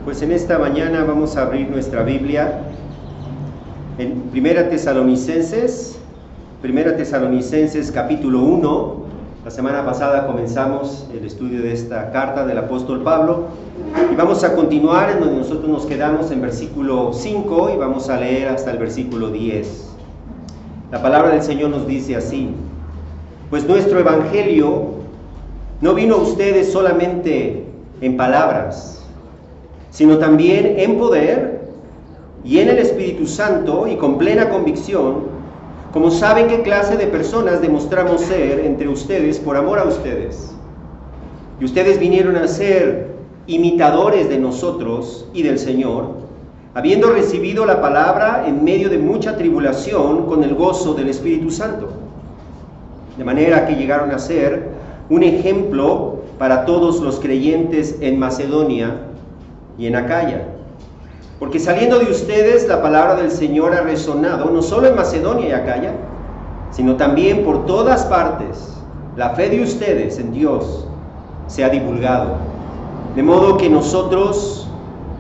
Pues en esta mañana vamos a abrir nuestra Biblia en Primera Tesalonicenses capítulo 1. La semana pasada comenzamos el estudio de esta carta del apóstol Pablo y vamos a continuar en donde nosotros nos quedamos en versículo 5 y vamos a leer hasta el versículo 10. La palabra del Señor nos dice así: pues nuestro evangelio no vino a ustedes solamente en palabras, sino también en poder y en el Espíritu Santo y con plena convicción, como saben qué clase de personas demostramos ser entre ustedes por amor a ustedes. Y ustedes vinieron a ser imitadores de nosotros y del Señor, habiendo recibido la palabra en medio de mucha tribulación con el gozo del Espíritu Santo. De manera que llegaron a ser un ejemplo para todos los creyentes en Macedonia y en Acaya. Porque saliendo de ustedes la palabra del Señor ha resonado no solo en Macedonia y Acaya, sino también por todas partes. La fe de ustedes en Dios se ha divulgado, de modo que nosotros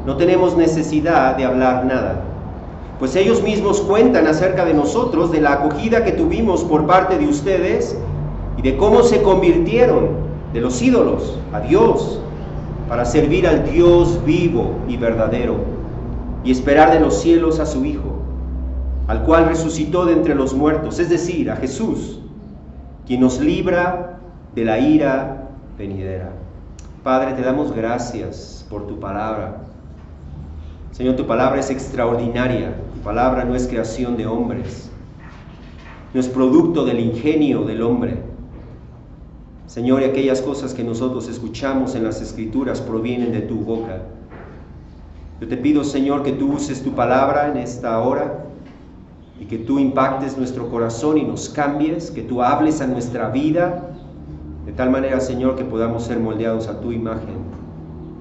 no tenemos necesidad de hablar nada, pues ellos mismos cuentan acerca de nosotros, de la acogida que tuvimos por parte de ustedes y de cómo se convirtieron de los ídolos a Dios, para servir al Dios vivo y verdadero, y esperar de los cielos a su Hijo, al cual resucitó de entre los muertos, es decir, a Jesús, quien nos libra de la ira venidera. Padre, te damos gracias por tu palabra. Señor, tu palabra es extraordinaria, tu palabra no es creación de hombres, no es producto del ingenio del hombre. Señor, y aquellas cosas que nosotros escuchamos en las Escrituras provienen de tu boca. Yo te pido, Señor, que tú uses tu palabra en esta hora y que tú impactes nuestro corazón y nos cambies, que tú hables a nuestra vida, de tal manera, Señor, que podamos ser moldeados a tu imagen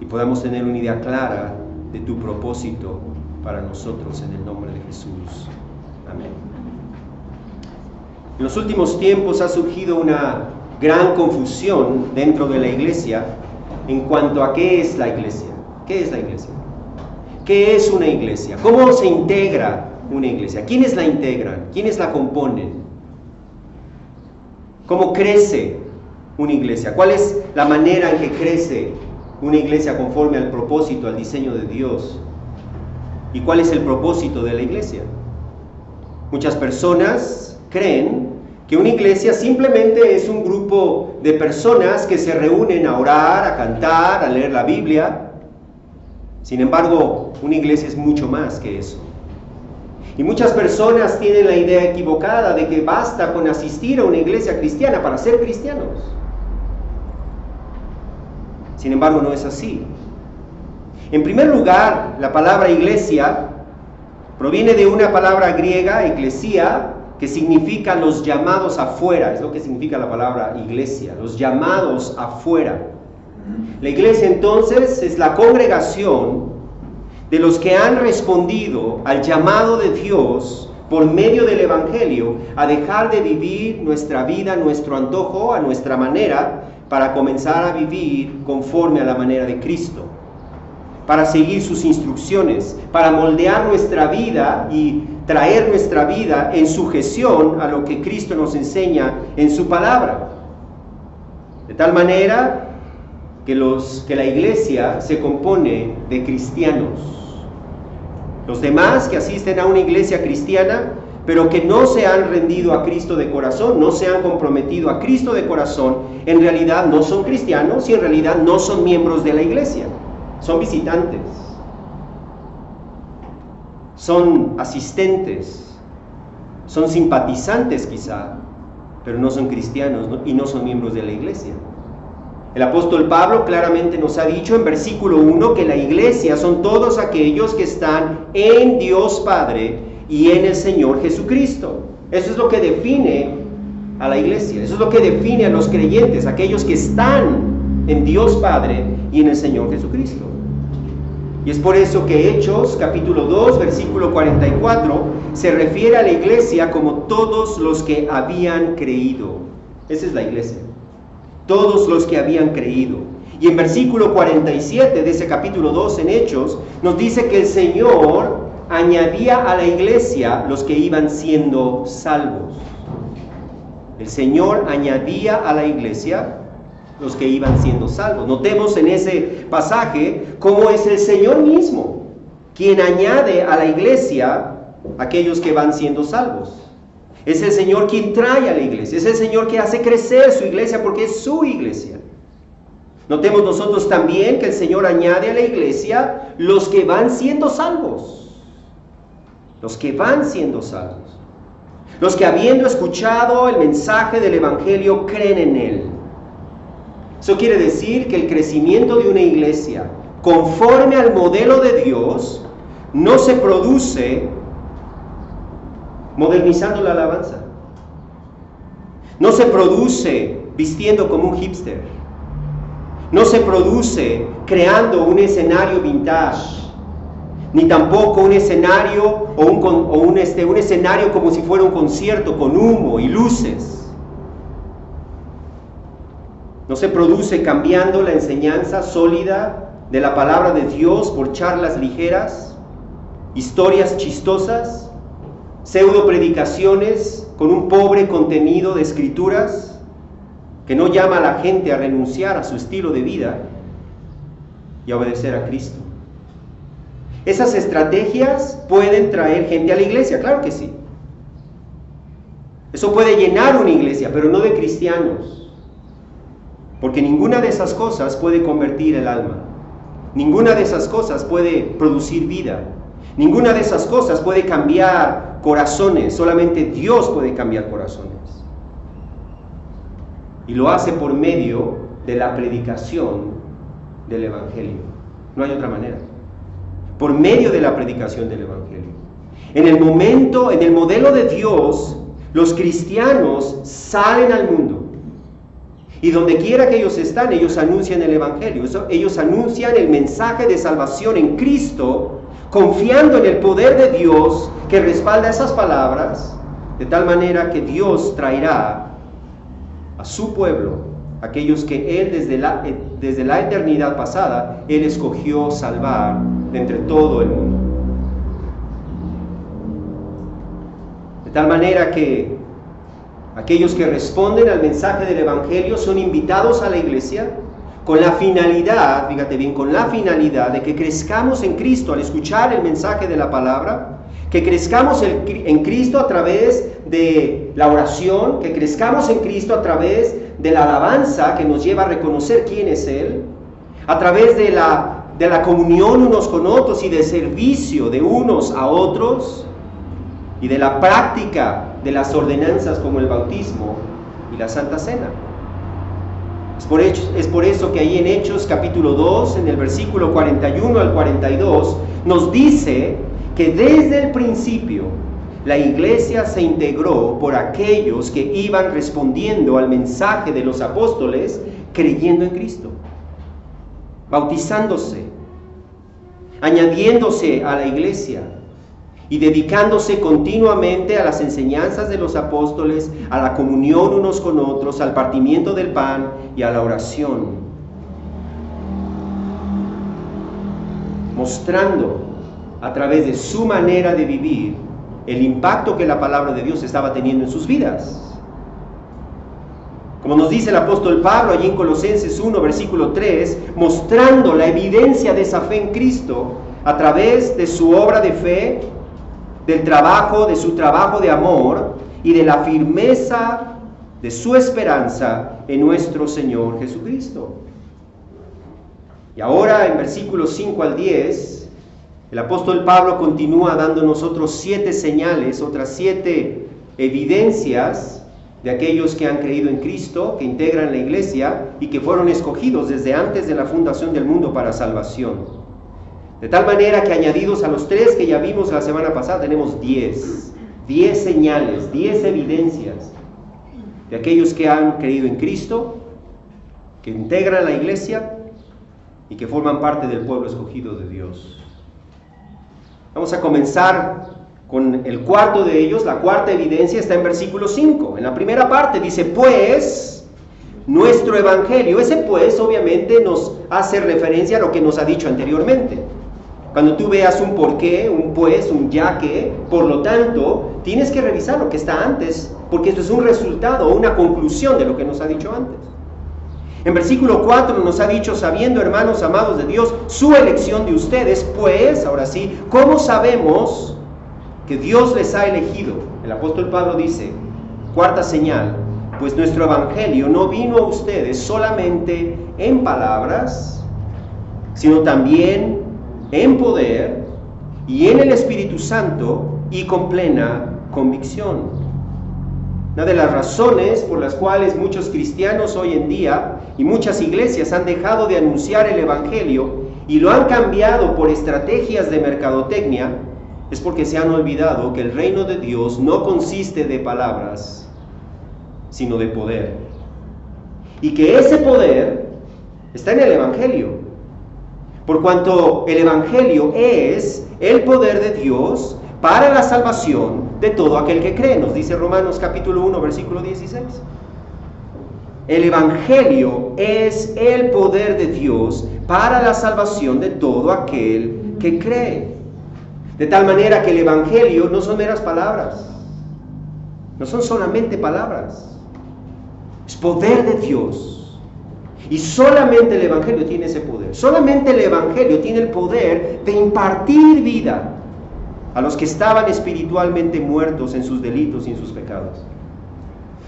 y podamos tener una idea clara de tu propósito para nosotros, en el nombre de Jesús. Amén. En los últimos tiempos ha surgido una gran confusión dentro de la iglesia en cuanto a qué es la iglesia. ¿Qué es la iglesia? ¿Qué es una iglesia? ¿Cómo se integra una iglesia? ¿Quiénes la integran? ¿Quiénes la componen? ¿Cómo crece una iglesia? ¿Cuál es la manera en que crece una iglesia conforme al propósito, al diseño de Dios? ¿Y cuál es el propósito de la iglesia? Muchas personas creen que una iglesia simplemente es un grupo de personas que se reúnen a orar, a cantar, a leer la Biblia. Sin embargo, una iglesia es mucho más que eso. Y muchas personas tienen la idea equivocada de que basta con asistir a una iglesia cristiana para ser cristianos. Sin embargo, no es así. En primer lugar, la palabra iglesia proviene de una palabra griega, eclesia, que significa los llamados afuera. Es lo que significa la palabra iglesia, los llamados afuera. La iglesia entonces es la congregación de los que han respondido al llamado de Dios por medio del evangelio a dejar de vivir nuestra vida a nuestro antojo, a nuestra manera, para comenzar a vivir conforme a la manera de Cristo, para seguir sus instrucciones, para moldear nuestra vida y traer nuestra vida en sujeción a lo que Cristo nos enseña en su palabra. De tal manera que la iglesia se compone de cristianos. Los demás que asisten a una iglesia cristiana, pero que no se han rendido a Cristo de corazón, no se han comprometido a Cristo de corazón, en realidad no son cristianos y en realidad no son miembros de la iglesia. Son visitantes, son asistentes, son simpatizantes quizá, pero no son cristianos y no son miembros de la iglesia. El apóstol Pablo claramente nos ha dicho en versículo 1 que la iglesia son todos aquellos que están en Dios Padre y en el Señor Jesucristo. Eso es lo que define a la iglesia, eso es lo que define a los creyentes, aquellos que están en Dios Padre y en el Señor Jesucristo. Y es por eso que Hechos, capítulo 2, versículo 44, se refiere a la iglesia como todos los que habían creído. Esa es la iglesia. Todos los que habían creído. Y en versículo 47 de ese capítulo 2 en Hechos, nos dice que el Señor añadía a la iglesia los que iban siendo salvos. El Señor añadía a la iglesia los que iban siendo salvos. Notemos en ese pasaje cómo es el Señor mismo quien añade a la iglesia aquellos que van siendo salvos. Es el Señor quien trae a la iglesia, es el Señor que hace crecer su iglesia porque es su iglesia. Notemos nosotros también que el Señor añade a la iglesia los que van siendo salvos. Los que van siendo salvos. Los que habiendo escuchado el mensaje del Evangelio creen en él. Eso quiere decir que el crecimiento de una iglesia conforme al modelo de Dios no se produce modernizando la alabanza. No se produce vistiendo como un hipster. No se produce creando un escenario vintage, ni tampoco un escenario un escenario como si fuera un concierto con humo y luces. No se produce cambiando la enseñanza sólida de la palabra de Dios por charlas ligeras, historias chistosas, pseudo predicaciones con un pobre contenido de escrituras que no llama a la gente a renunciar a su estilo de vida y a obedecer a Cristo. Esas estrategias pueden traer gente a la iglesia, claro que sí. Eso puede llenar una iglesia, pero no de cristianos. Porque ninguna de esas cosas puede convertir el alma. Ninguna de esas cosas puede producir vida. Ninguna de esas cosas puede cambiar corazones. Solamente Dios puede cambiar corazones. Y lo hace por medio de la predicación del Evangelio. No hay otra manera. Por medio de la predicación del Evangelio. En el modelo de Dios, los cristianos salen al mundo. Y donde quiera que ellos están, ellos anuncian el Evangelio. Ellos anuncian el mensaje de salvación en Cristo, confiando en el poder de Dios que respalda esas palabras, de tal manera que Dios traerá a su pueblo, aquellos que Él desde la eternidad pasada, Él escogió salvar de entre todo el mundo. De tal manera que aquellos que responden al mensaje del Evangelio son invitados a la iglesia con la finalidad, fíjate bien, con la finalidad de que crezcamos en Cristo al escuchar el mensaje de la palabra, que crezcamos en Cristo a través de la oración, que crezcamos en Cristo a través de la alabanza que nos lleva a reconocer quién es Él, a través de la comunión unos con otros y de servicio de unos a otros, y de la práctica de las ordenanzas como el bautismo y la Santa Cena. Es por eso que ahí en Hechos capítulo 2, en el versículo 41 al 42, nos dice que desde el principio la iglesia se integró por aquellos que iban respondiendo al mensaje de los apóstoles, creyendo en Cristo, bautizándose, añadiéndose a la iglesia y dedicándose continuamente a las enseñanzas de los apóstoles, a la comunión unos con otros, al partimiento del pan y a la oración, mostrando a través de su manera de vivir el impacto que la palabra de Dios estaba teniendo en sus vidas. Como nos dice el apóstol Pablo allí en Colosenses 1, versículo 3, mostrando la evidencia de esa fe en Cristo a través de su obra de fe, de su trabajo de amor y de la firmeza de su esperanza en nuestro Señor Jesucristo. Y ahora en versículos 5 al 10, el apóstol Pablo continúa dándonos otros 7 señales, otras 7 evidencias de aquellos que han creído en Cristo, que integran la iglesia y que fueron escogidos desde antes de la fundación del mundo para salvación. De tal manera que añadidos a los 3 que ya vimos la semana pasada, tenemos 10 señales, 10 evidencias de aquellos que han creído en Cristo, que integran la iglesia y que forman parte del pueblo escogido de Dios. Vamos a comenzar con el cuarto de ellos. La cuarta evidencia está en versículo 5. En la primera parte dice, pues nuestro evangelio. Ese pues obviamente nos hace referencia a lo que nos ha dicho anteriormente. Cuando tú veas un por qué, un pues, un ya que, por lo tanto, tienes que revisar lo que está antes, porque esto es un resultado o una conclusión de lo que nos ha dicho antes. En versículo 4 nos ha dicho, sabiendo, hermanos amados de Dios, su elección de ustedes, pues, ahora sí, ¿cómo sabemos que Dios les ha elegido? El apóstol Pablo dice, cuarta señal, pues nuestro evangelio no vino a ustedes solamente en palabras, sino también en poder y en el Espíritu Santo y con plena convicción. Una de las razones por las cuales muchos cristianos hoy en día y muchas iglesias han dejado de anunciar el evangelio y lo han cambiado por estrategias de mercadotecnia es porque se han olvidado que el reino de Dios no consiste de palabras, sino de poder. Y que ese poder está en el evangelio. Por cuanto el evangelio es el poder de Dios para la salvación de todo aquel que cree, nos dice Romanos capítulo 1, versículo 16. El evangelio es el poder de Dios para la salvación de todo aquel que cree. De tal manera que el evangelio no son meras palabras, no son solamente palabras, es poder de Dios. Y solamente el evangelio tiene ese poder. Solamente el evangelio tiene el poder de impartir vida a los que estaban espiritualmente muertos en sus delitos y en sus pecados.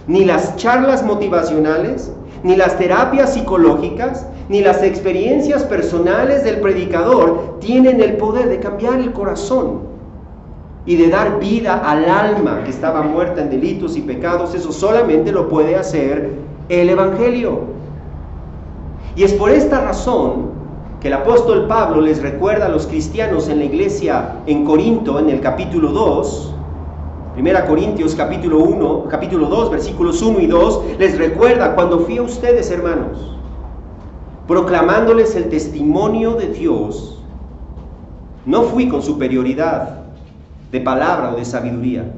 Ni las charlas motivacionales, ni las terapias psicológicas, ni las experiencias personales del predicador tienen el poder de cambiar el corazón y de dar vida al alma que estaba muerta en delitos y pecados. Eso solamente lo puede hacer el evangelio. Y es por esta razón que el apóstol Pablo les recuerda a los cristianos en la iglesia en Corinto, en el capítulo 2, 1 Corintios capítulo 2, versículos 1 y 2, les recuerda, cuando fui a ustedes, hermanos, proclamándoles el testimonio de Dios, no fui con superioridad de palabra o de sabiduría,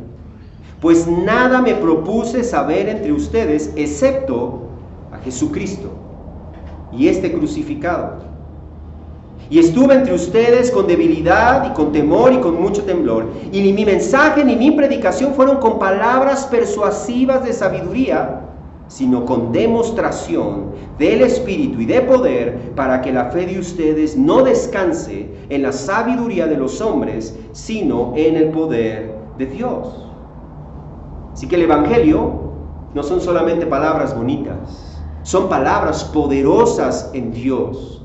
pues nada me propuse saber entre ustedes excepto a Jesucristo y este crucificado. Y estuve entre ustedes con debilidad y con temor y con mucho temblor. Y ni mi mensaje ni mi predicación fueron con palabras persuasivas de sabiduría, sino con demostración del Espíritu y de poder, para que la fe de ustedes no descanse en la sabiduría de los hombres, sino en el poder de Dios. Así que el evangelio no son solamente palabras bonitas, son palabras poderosas en Dios.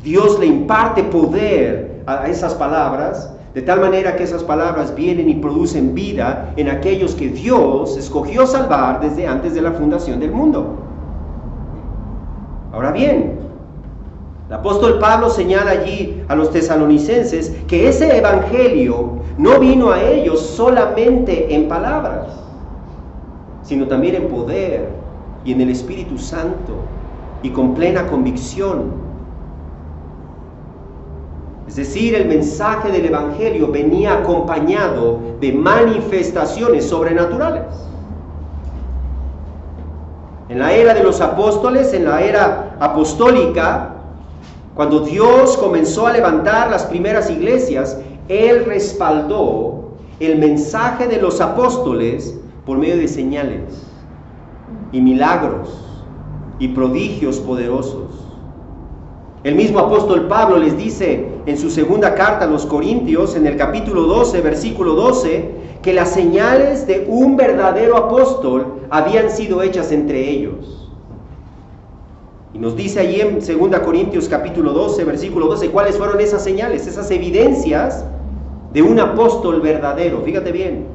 Dios le imparte poder a esas palabras, de tal manera que esas palabras vienen y producen vida en aquellos que Dios escogió salvar desde antes de la fundación del mundo. Ahora bien, el apóstol Pablo señala allí a los tesalonicenses que ese evangelio no vino a ellos solamente en palabras, sino también en poder y en el Espíritu Santo y con plena convicción. Es decir, el mensaje del evangelio venía acompañado de manifestaciones sobrenaturales. En la era de los apóstoles, en la era apostólica, cuando Dios comenzó a levantar las primeras iglesias, Él respaldó el mensaje de los apóstoles por medio de señales y milagros y prodigios poderosos. El mismo apóstol Pablo les dice en su segunda carta a los Corintios, en el capítulo 12, versículo 12, que las señales de un verdadero apóstol habían sido hechas entre ellos. Y nos dice allí en 2 Corintios capítulo 12, versículo 12, cuáles fueron esas señales, esas evidencias de un apóstol verdadero. Fíjate bien,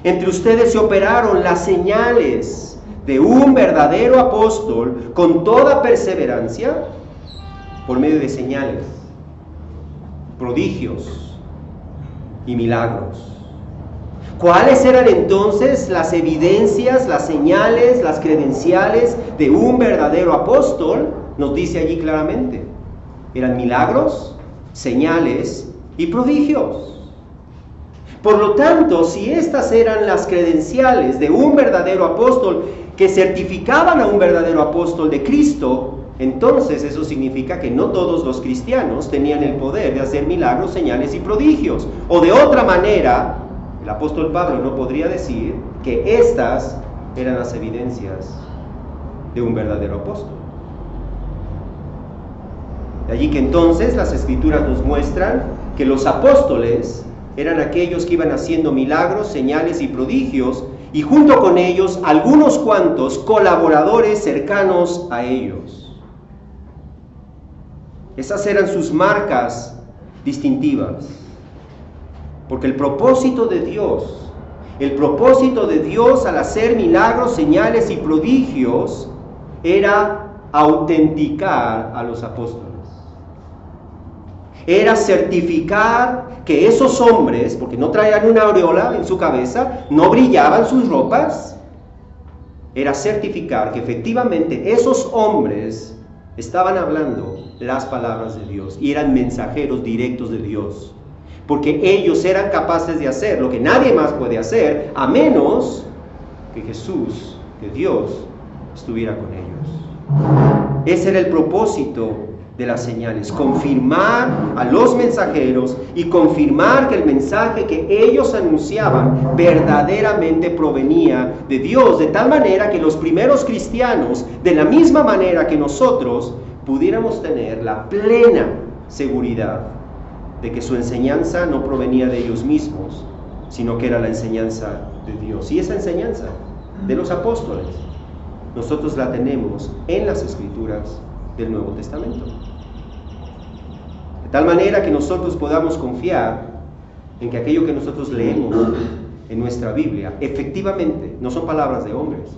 entre ustedes se operaron las señales de un verdadero apóstol con toda perseverancia, por medio de señales, prodigios y milagros. ¿Cuáles eran entonces las evidencias, las señales, las credenciales de un verdadero apóstol? Nos dice allí claramente. Eran milagros, señales y prodigios. Por lo tanto, si estas eran las credenciales de un verdadero apóstol que certificaban a un verdadero apóstol de Cristo, entonces eso significa que no todos los cristianos tenían el poder de hacer milagros, señales y prodigios. O de otra manera, el apóstol Pablo no podría decir que estas eran las evidencias de un verdadero apóstol. De allí que entonces las Escrituras nos muestran que los apóstoles eran aquellos que iban haciendo milagros, señales y prodigios, y junto con ellos algunos cuantos colaboradores cercanos a ellos. Esas eran sus marcas distintivas. Porque el propósito de Dios al hacer milagros, señales y prodigios era autenticar a los apóstoles. Era certificar que esos hombres, porque no traían una aureola en su cabeza, no brillaban sus ropas, era certificar que efectivamente esos hombres estaban hablando las palabras de Dios y eran mensajeros directos de Dios, porque ellos eran capaces de hacer lo que nadie más puede hacer, a menos que Jesús, que Dios, estuviera con ellos. Ese era el propósito de las señales, confirmar a los mensajeros y confirmar que el mensaje que ellos anunciaban verdaderamente provenía de Dios, de tal manera que los primeros cristianos, de la misma manera que nosotros, pudiéramos tener la plena seguridad de que su enseñanza no provenía de ellos mismos, sino que era la enseñanza de Dios. Y esa enseñanza de los apóstoles, nosotros la tenemos en las Escrituras del Nuevo Testamento. De tal manera que nosotros podamos confiar en que aquello que nosotros leemos en nuestra Biblia, efectivamente, no son palabras de hombres,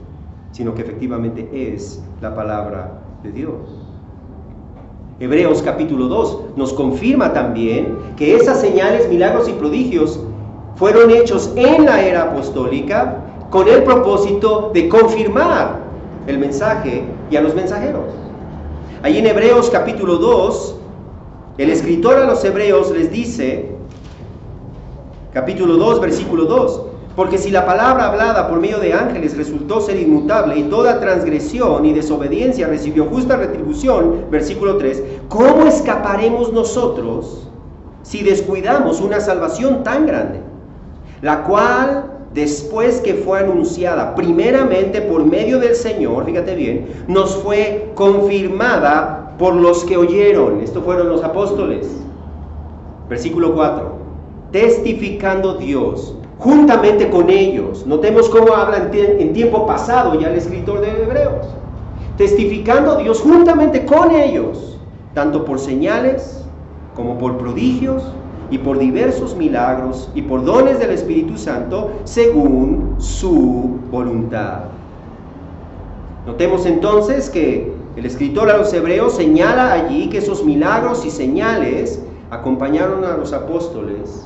sino que efectivamente es la palabra de Dios. Hebreos capítulo 2 nos confirma también que esas señales, milagros y prodigios fueron hechos en la era apostólica con el propósito de confirmar el mensaje y a los mensajeros. Allí en Hebreos capítulo 2, el escritor a los Hebreos les dice, capítulo 2, versículo 2, porque si la palabra hablada por medio de ángeles resultó ser inmutable y toda transgresión y desobediencia recibió justa retribución, versículo 3, ¿cómo escaparemos nosotros si descuidamos una salvación tan grande? La cual, después que fue anunciada primeramente por medio del Señor, fíjate bien, nos fue confirmada por los que oyeron. Estos fueron los apóstoles. Versículo 4, testificando Dios juntamente con ellos. Notemos cómo habla en tiempo pasado ya el escritor de Hebreos. Testificando Dios juntamente con ellos, tanto por señales como por prodigios y por diversos milagros y por dones del Espíritu Santo según su voluntad. Notemos entonces que el escritor a los Hebreos señala allí que esos milagros y señales acompañaron a los apóstoles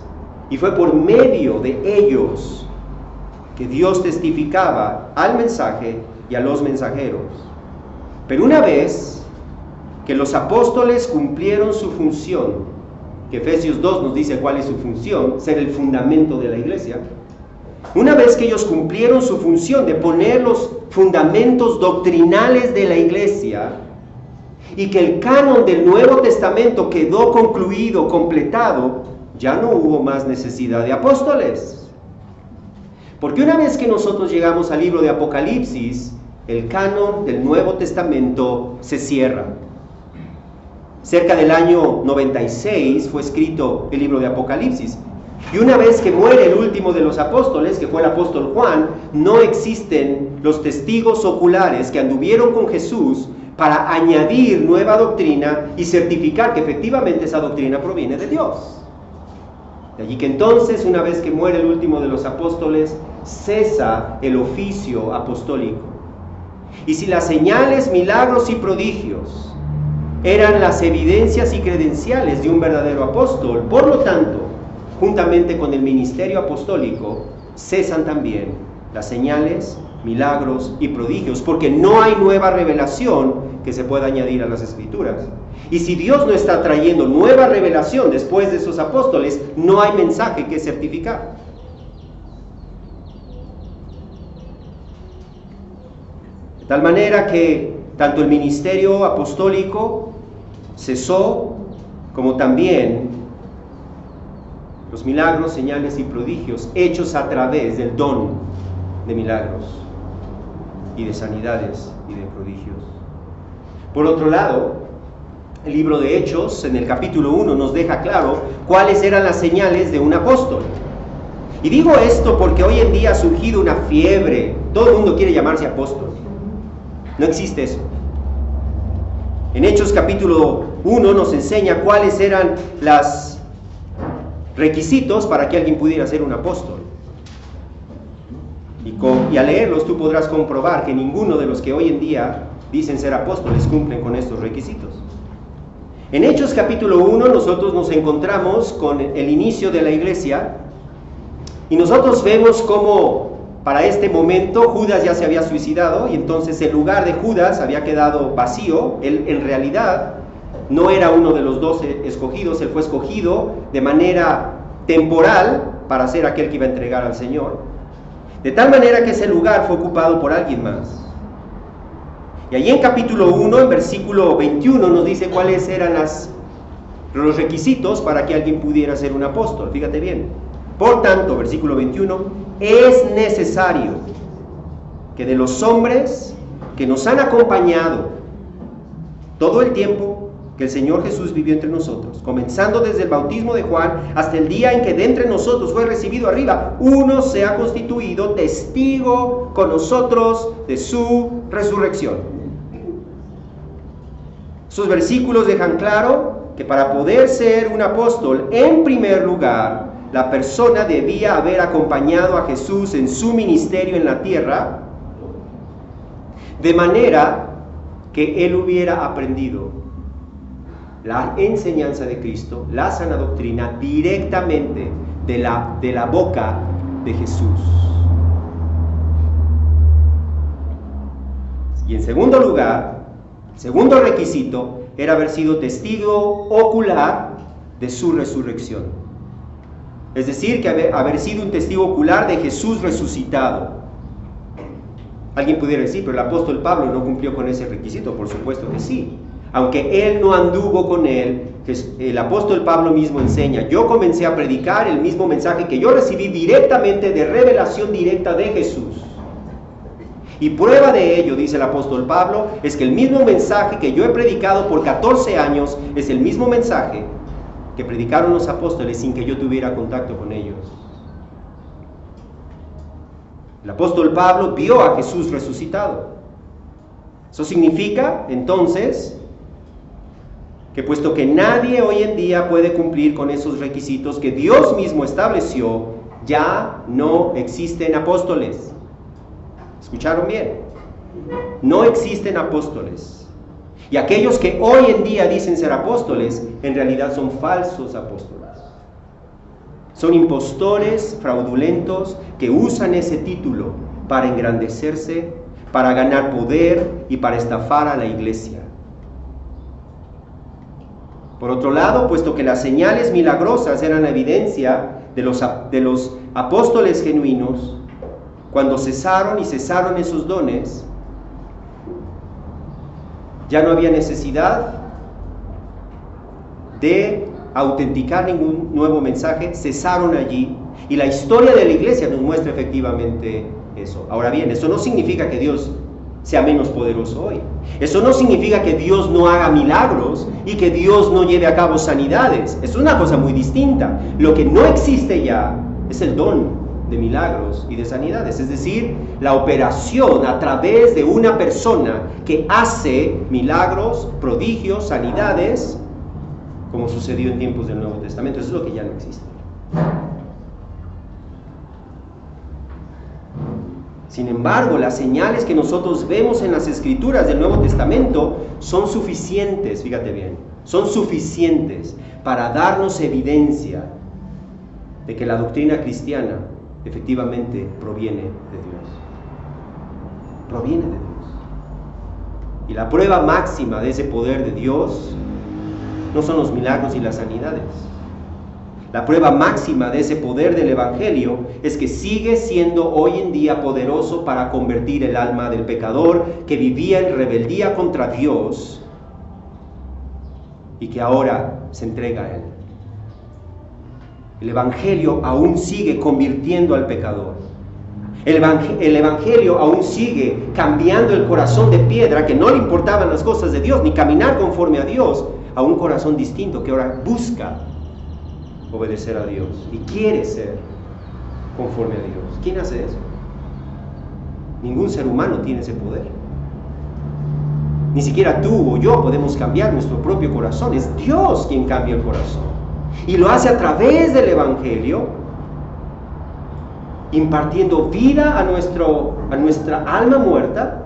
y fue por medio de ellos que Dios testificaba al mensaje y a los mensajeros. Pero una vez que los apóstoles cumplieron su función, que Efesios 2 nos dice cuál es su función, ser el fundamento de la iglesia, una vez que ellos cumplieron su función de poner los fundamentos doctrinales de la iglesia y que el canon del Nuevo Testamento quedó concluido, completado, ya no hubo más necesidad de apóstoles. Porque una vez que nosotros llegamos al libro de Apocalipsis, el canon del Nuevo Testamento se cierra. Cerca del año 96 fue escrito el libro de Apocalipsis. Y una vez que muere el último de los apóstoles, que fue el apóstol Juan, no existen los testigos oculares que anduvieron con Jesús para añadir nueva doctrina y certificar que efectivamente esa doctrina proviene de Dios. De allí que entonces, una vez que muere el último de los apóstoles, cesa el oficio apostólico. Y si las señales, milagros y prodigios eran las evidencias y credenciales de un verdadero apóstol, por lo tanto, juntamente con el ministerio apostólico, cesan también las señales, milagros y prodigios, porque no hay nueva revelación que se pueda añadir a las Escrituras. Y si Dios no está trayendo nueva revelación después de esos apóstoles, no hay mensaje que certificar. De tal manera que tanto el ministerio apostólico cesó, como también los milagros, señales y prodigios hechos a través del don de milagros y de sanidades y de prodigios. Por otro lado, el libro de Hechos, en el capítulo 1, nos deja claro cuáles eran las señales de un apóstol. Y digo esto porque hoy en día ha surgido una fiebre. Todo el mundo quiere llamarse apóstol. No existe eso. En Hechos capítulo 1 nos enseña cuáles eran los requisitos para que alguien pudiera ser un apóstol. Y al leerlos tú podrás comprobar que ninguno de los que hoy en día dicen ser apóstoles cumplen con estos requisitos. En Hechos capítulo 1 nosotros nos encontramos con el inicio de la iglesia y nosotros vemos cómo para este momento Judas ya se había suicidado y entonces el lugar de Judas había quedado vacío. Él en realidad no era uno de los 12 escogidos, él fue escogido de manera temporal para ser aquel que iba a entregar al Señor. De tal manera que ese lugar fue ocupado por alguien más. Y allí en capítulo 1, en versículo 21, nos dice cuáles eran los requisitos para que alguien pudiera ser un apóstol. Fíjate bien. Por tanto, versículo 21, es necesario que de los hombres que nos han acompañado todo el tiempo que el Señor Jesús vivió entre nosotros, comenzando desde el bautismo de Juan hasta el día en que de entre nosotros fue recibido arriba, uno se ha constituido testigo con nosotros de su resurrección. Sus versículos dejan claro que para poder ser un apóstol, en primer lugar, la persona debía haber acompañado a Jesús en su ministerio en la tierra, de manera que él hubiera aprendido la enseñanza de Cristo, la sana doctrina, directamente de la boca de Jesús. Y en segundo lugar, segundo requisito era haber sido testigo ocular de su resurrección. Es decir, que haber sido un testigo ocular de Jesús resucitado. Alguien pudiera decir, pero el apóstol Pablo no cumplió con ese requisito. Por supuesto que sí. Aunque él no anduvo con él, el apóstol Pablo mismo enseña, yo comencé a predicar el mismo mensaje que yo recibí directamente de revelación directa de Jesús. Y prueba de ello, dice el apóstol Pablo, es que el mismo mensaje que yo he predicado por 14 años es el mismo mensaje que predicaron los apóstoles sin que yo tuviera contacto con ellos. El apóstol Pablo vio a Jesús resucitado. Eso significa, entonces, que puesto que nadie hoy en día puede cumplir con esos requisitos que Dios mismo estableció, ya no existen apóstoles. ¿Escucharon bien? No existen apóstoles. Y aquellos que hoy en día dicen ser apóstoles, en realidad son falsos apóstoles. Son impostores fraudulentos que usan ese título para engrandecerse, para ganar poder y para estafar a la iglesia. Por otro lado, puesto que las señales milagrosas eran la evidencia de los apóstoles genuinos, cuando cesaron esos dones, ya no había necesidad de autenticar ningún nuevo mensaje, cesaron allí, y la historia de la iglesia nos muestra efectivamente eso. Ahora bien, eso no significa que Dios sea menos poderoso hoy. Eso no significa que Dios no haga milagros y que Dios no lleve a cabo sanidades. Es una cosa muy distinta. Lo que no existe ya es el don de milagros y de sanidades, es decir, la operación a través de una persona que hace milagros, prodigios, sanidades, como sucedió en tiempos del Nuevo Testamento. Eso es lo que ya no existe. Sin embargo, las señales que nosotros vemos en las Escrituras del Nuevo Testamento son suficientes, fíjate bien, son suficientes para darnos evidencia de que la doctrina cristiana efectivamente proviene de Dios. Proviene de Dios. Y la prueba máxima de ese poder de Dios no son los milagros y las sanidades. La prueba máxima de ese poder del Evangelio es que sigue siendo hoy en día poderoso para convertir el alma del pecador que vivía en rebeldía contra Dios y que ahora se entrega a Él. El Evangelio aún sigue convirtiendo al pecador. El Evangelio aún sigue cambiando el corazón de piedra que no le importaban las cosas de Dios ni caminar conforme a Dios a un corazón distinto que ahora busca obedecer a Dios y quiere ser conforme a Dios. ¿Quién hace eso? Ningún ser humano tiene ese poder. Ni siquiera tú o yo podemos cambiar nuestro propio corazón. Es Dios quien cambia el corazón. Y lo hace a través del Evangelio, impartiendo vida a nuestra alma muerta,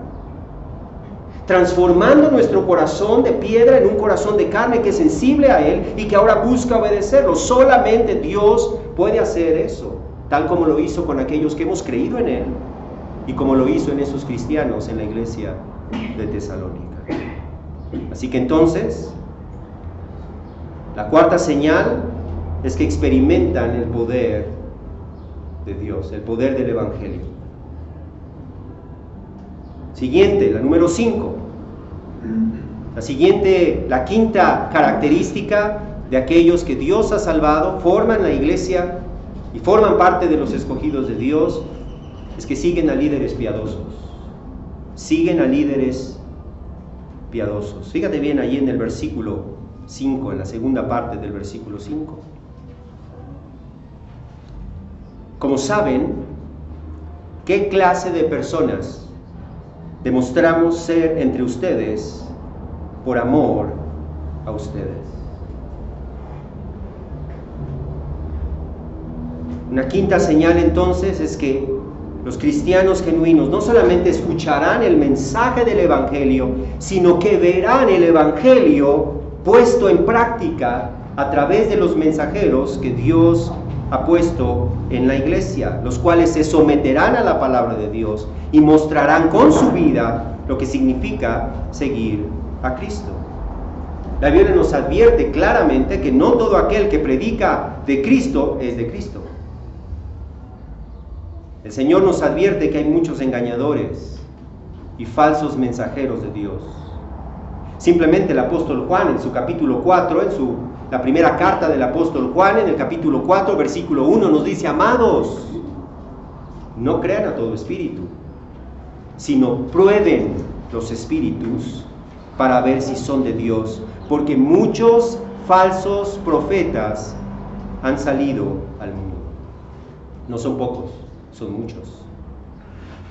transformando nuestro corazón de piedra en un corazón de carne que es sensible a Él y que ahora busca obedecerlo. Solamente Dios puede hacer eso, tal como lo hizo con aquellos que hemos creído en Él y como lo hizo en esos cristianos en la iglesia de Tesalónica. Así que entonces, la cuarta señal es que experimentan el poder de Dios, el poder del Evangelio. Siguiente, la número 5. La quinta característica de aquellos que Dios ha salvado, forman la iglesia y forman parte de los escogidos de Dios, es que siguen a líderes piadosos. Siguen a líderes piadosos. Fíjate bien ahí en el versículo 5, en la segunda parte del versículo 5. Como saben, ¿qué clase de personas demostramos ser entre ustedes por amor a ustedes? Una quinta señal entonces es que los cristianos genuinos no solamente escucharán el mensaje del Evangelio, sino que verán el Evangelio puesto en práctica a través de los mensajeros que Dios ha puesto en la iglesia, los cuales se someterán a la palabra de Dios y mostrarán con su vida lo que significa seguir a Cristo. La Biblia nos advierte claramente que no todo aquel que predica de Cristo es de Cristo. El Señor nos advierte que hay muchos engañadores y falsos mensajeros de Dios. Simplemente el apóstol Juan en su capítulo 4, la primera carta del apóstol Juan, en el capítulo 4, versículo 1, nos dice: amados, no crean a todo espíritu, sino prueben los espíritus para ver si son de Dios, porque muchos falsos profetas han salido al mundo. No son pocos, son muchos.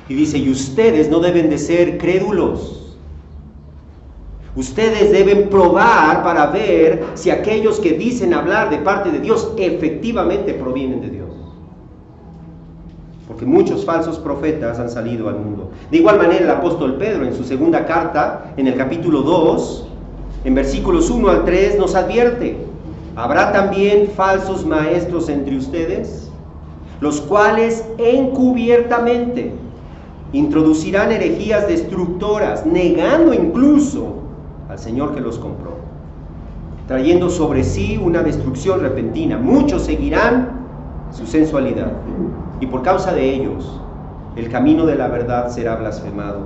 Y dice: y ustedes no deben de ser crédulos. Ustedes deben probar para ver si aquellos que dicen hablar de parte de Dios efectivamente provienen de Dios. Porque muchos falsos profetas han salido al mundo. De igual manera el apóstol Pedro en su segunda carta, en el capítulo 2, en versículos 1 al 3, nos advierte: ¿habrá también falsos maestros entre ustedes, los cuales encubiertamente introducirán herejías destructoras, negando incluso al Señor que los compró, trayendo sobre sí una destrucción repentina? Muchos seguirán su sensualidad, y por causa de ellos el camino de la verdad será blasfemado,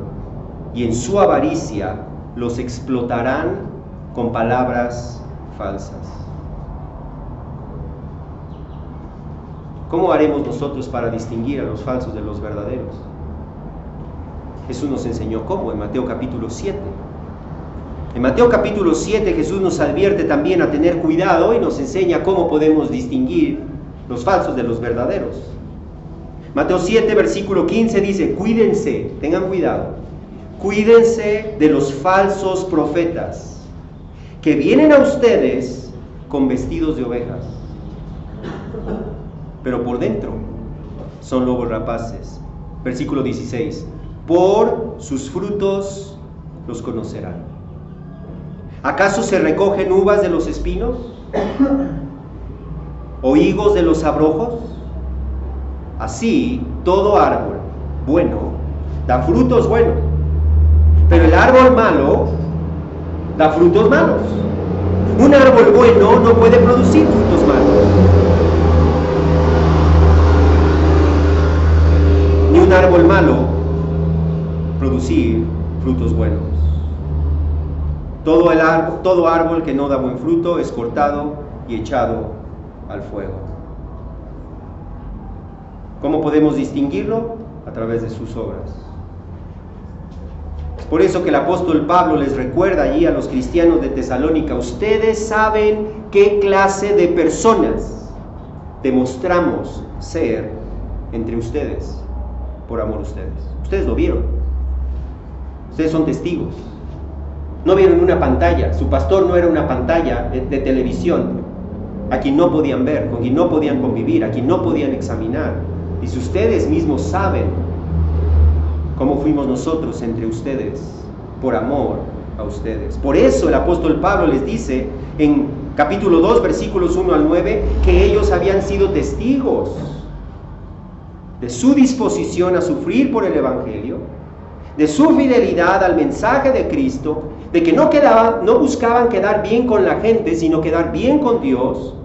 y en su avaricia los explotarán con palabras falsas. ¿Cómo haremos nosotros para distinguir a los falsos de los verdaderos? Jesús nos enseñó cómo en Mateo capítulo 7. En Mateo capítulo 7 Jesús nos advierte también a tener cuidado y nos enseña cómo podemos distinguir los falsos de los verdaderos. Mateo 7 versículo 15 dice: cuídense, tengan cuidado, cuídense de los falsos profetas que vienen a ustedes con vestidos de ovejas, pero por dentro son lobos rapaces. Versículo 16: por sus frutos los conocerán. ¿Acaso se recogen uvas de los espinos? ¿O higos de los abrojos? Así, todo árbol bueno da frutos buenos, pero el árbol malo da frutos malos. Un árbol bueno no puede producir frutos malos, producir frutos buenos. Todo árbol que no da buen fruto es cortado y echado al fuego. ¿Cómo podemos distinguirlo? A través de sus obras. Es por eso que el apóstol Pablo les recuerda allí a los cristianos de Tesalónica: ustedes saben qué clase de personas demostramos ser entre ustedes, por amor a ustedes. Ustedes lo vieron. Ustedes son testigos. No vieron una pantalla. Su pastor no era una pantalla de televisión a quien no podían ver, con quien no podían convivir, a quien no podían examinar. Y si ustedes mismos saben cómo fuimos nosotros entre ustedes, por amor a ustedes. Por eso el apóstol Pablo les dice en capítulo 2, versículos 1 al 9, que ellos habían sido testigos de su disposición a sufrir por el Evangelio, de su fidelidad al mensaje de Cristo, de que no buscaban quedar bien con la gente, sino quedar bien con Dios,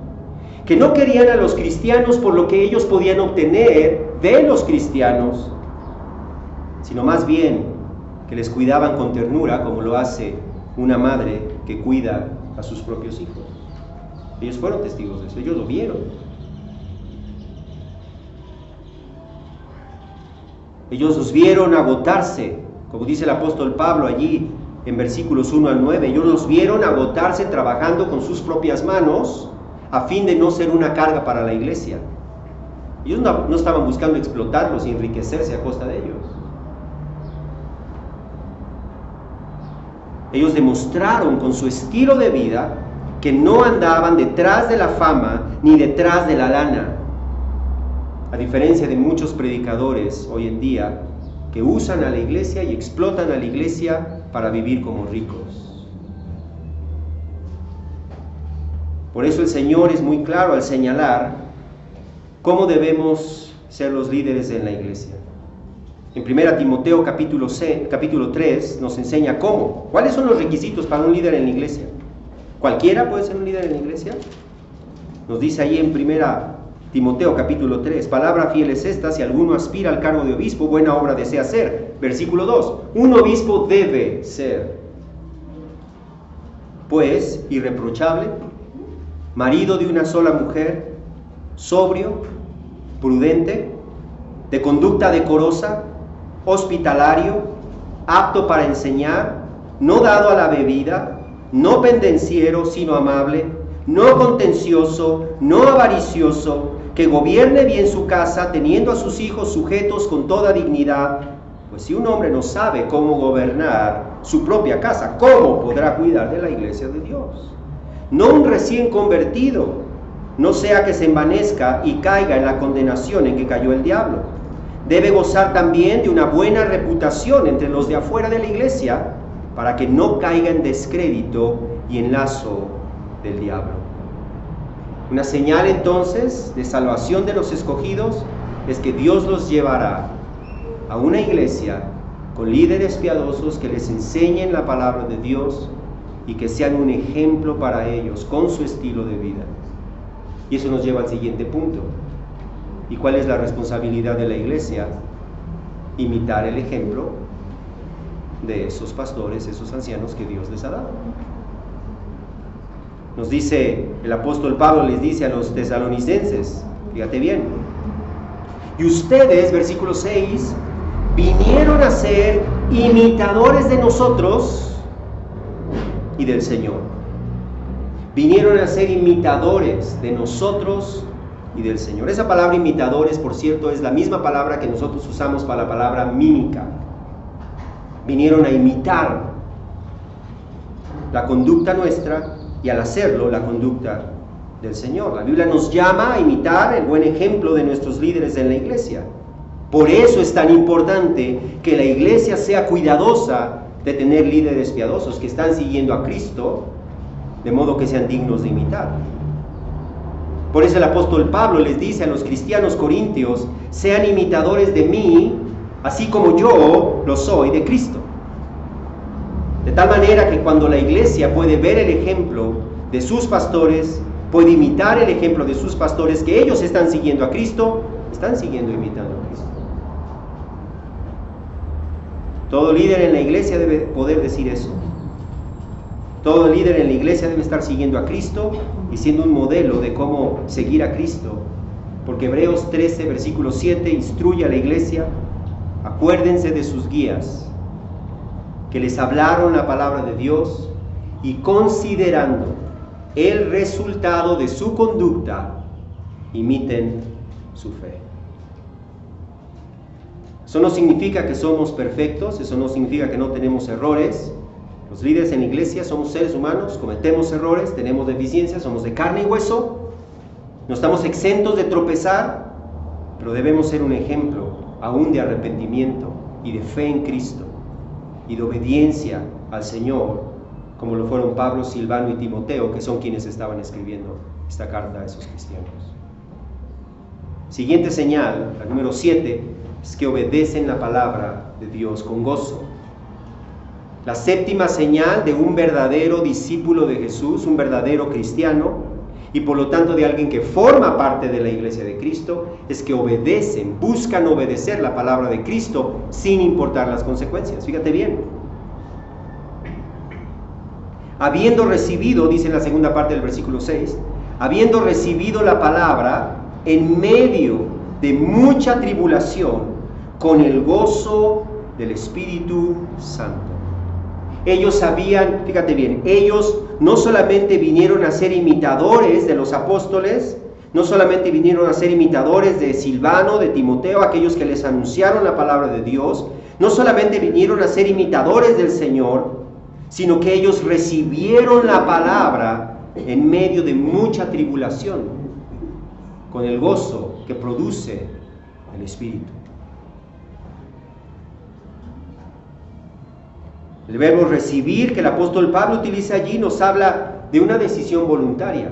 que no querían a los cristianos por lo que ellos podían obtener de los cristianos, sino más bien que les cuidaban con ternura, como lo hace una madre que cuida a sus propios hijos. Ellos fueron testigos de eso, ellos lo vieron. Ellos los vieron agotarse, como dice el apóstol Pablo allí en versículos 1 al 9, ellos los vieron agotarse trabajando con sus propias manos a fin de no ser una carga para la iglesia. Ellos no estaban buscando explotarlos y enriquecerse a costa de ellos. Ellos demostraron con su estilo de vida que no andaban detrás de la fama ni detrás de la lana, a diferencia de muchos predicadores hoy en día que usan a la iglesia y explotan a la iglesia para vivir como ricos. Por eso el Señor es muy claro al señalar cómo debemos ser los líderes en la iglesia. En 1 Timoteo capítulo 3 nos enseña cómo. ¿Cuáles son los requisitos para un líder en la iglesia? ¿Cualquiera puede ser un líder en la iglesia? Nos dice ahí en 1 Timoteo capítulo 3, palabra fiel es esta: si alguno aspira al cargo de obispo, buena obra desea hacer. Versículo 2, un obispo debe ser, pues, irreprochable, marido de una sola mujer, sobrio, prudente, de conducta decorosa, hospitalario, apto para enseñar, no dado a la bebida, no pendenciero, sino amable, no contencioso, no avaricioso, que gobierne bien su casa, teniendo a sus hijos sujetos con toda dignidad. Pues si un hombre no sabe cómo gobernar su propia casa, ¿cómo podrá cuidar de la iglesia de Dios? No un recién convertido, no sea que se envanezca y caiga en la condenación en que cayó el diablo. Debe gozar también de una buena reputación entre los de afuera de la iglesia, para que no caiga en descrédito y en lazo del diablo. Una señal entonces de salvación de los escogidos es que Dios los llevará a una iglesia con líderes piadosos que les enseñen la palabra de Dios y que sean un ejemplo para ellos con su estilo de vida. Y eso nos lleva al siguiente punto. ¿Y cuál es la responsabilidad de la iglesia? Imitar el ejemplo de esos pastores, esos ancianos que Dios les ha dado. Nos dice el apóstol Pablo, les dice a los tesalonicenses, fíjate bien, y ustedes, versículo 6, vinieron a ser imitadores de nosotros y del Señor. Vinieron a ser imitadores de nosotros y del Señor. Esa palabra imitadores, por cierto, es la misma palabra que nosotros usamos para la palabra mímica. Vinieron a imitar la conducta nuestra y al hacerlo la conducta del Señor. La Biblia nos llama a imitar el buen ejemplo de nuestros líderes en la iglesia. Por eso es tan importante que la iglesia sea cuidadosa de tener líderes piadosos que están siguiendo a Cristo, de modo que sean dignos de imitar. Por eso el apóstol Pablo les dice a los cristianos corintios: sean imitadores de mí, así como yo lo soy de Cristo. De tal manera que cuando la iglesia puede ver el ejemplo de sus pastores, puede imitar el ejemplo de sus pastores, que ellos están siguiendo a Cristo, están siguiendo e imitando a Cristo. Todo líder en la iglesia debe poder decir eso. Todo líder en la iglesia debe estar siguiendo a Cristo y siendo un modelo de cómo seguir a Cristo. Porque Hebreos 13, versículo 7, instruye a la iglesia: acuérdense de sus guías, que les hablaron la palabra de Dios, y considerando el resultado de su conducta, imiten su fe. Eso no significa que somos perfectos, eso no significa que no tenemos errores. Los líderes en la iglesia somos seres humanos, cometemos errores, tenemos deficiencias, somos de carne y hueso, no estamos exentos de tropezar, pero debemos ser un ejemplo aún de arrepentimiento y de fe en Cristo y de obediencia al Señor, como lo fueron Pablo, Silvano y Timoteo, que son quienes estaban escribiendo esta carta a esos cristianos. Siguiente señal, la número 7, es que obedecen la palabra de Dios con gozo. La séptima señal de un verdadero discípulo de Jesús, un verdadero cristiano, y por lo tanto de alguien que forma parte de la iglesia de Cristo, es que obedecen, buscan obedecer la palabra de Cristo sin importar las consecuencias. Fíjate bien. Habiendo recibido, dice en la segunda parte del versículo 6, habiendo recibido la palabra en medio de mucha tribulación, con el gozo del Espíritu Santo. Ellos sabían, fíjate bien, ellos no solamente vinieron a ser imitadores de los apóstoles, no solamente vinieron a ser imitadores de Silvano, de Timoteo, aquellos que les anunciaron la palabra de Dios, no solamente vinieron a ser imitadores del Señor, sino que ellos recibieron la palabra en medio de mucha tribulación, con el gozo que produce el Espíritu. El verbo recibir que el apóstol Pablo utiliza allí nos habla de una decisión voluntaria.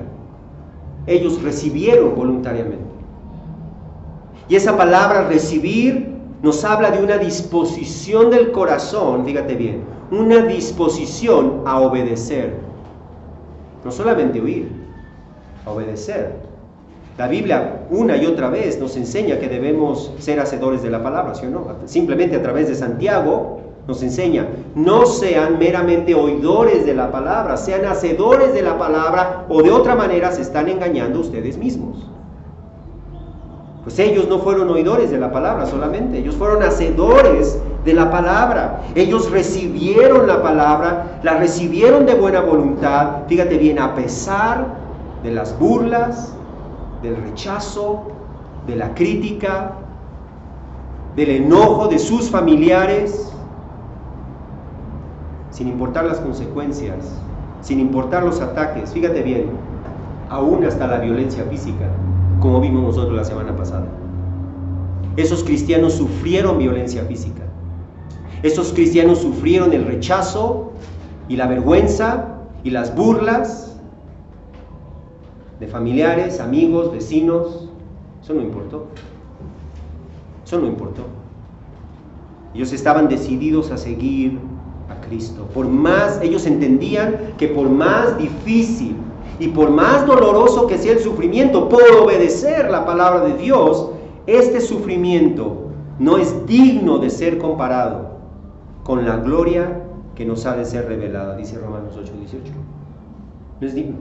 Ellos recibieron voluntariamente. Y esa palabra recibir nos habla de una disposición del corazón, fíjate bien, una disposición a obedecer. No solamente oír, a obedecer. La Biblia una y otra vez nos enseña que debemos ser hacedores de la palabra, ¿sí o no? Simplemente a través de Santiago nos enseña: no sean meramente oidores de la palabra, sean hacedores de la palabra, o de otra manera se están engañando ustedes mismos. Pues ellos no fueron oidores de la palabra solamente, ellos fueron hacedores de la palabra. Ellos recibieron la palabra, la recibieron de buena voluntad, fíjate bien, a pesar de las burlas, del rechazo, de la crítica, del enojo de sus familiares, sin importar las consecuencias, sin importar los ataques, fíjate bien, aún hasta la violencia física, como vimos nosotros la semana pasada. Esos cristianos sufrieron violencia física. Esos cristianos sufrieron el rechazo y la vergüenza y las burlas de familiares, amigos, vecinos. Eso no importó. Eso no importó. Ellos estaban decididos a seguir a Cristo. Por más, ellos entendían que por más difícil y por más doloroso que sea el sufrimiento, por obedecer la palabra de Dios, este sufrimiento no es digno de ser comparado con la gloria que nos ha de ser revelada, dice Romanos 8:18. No es digno.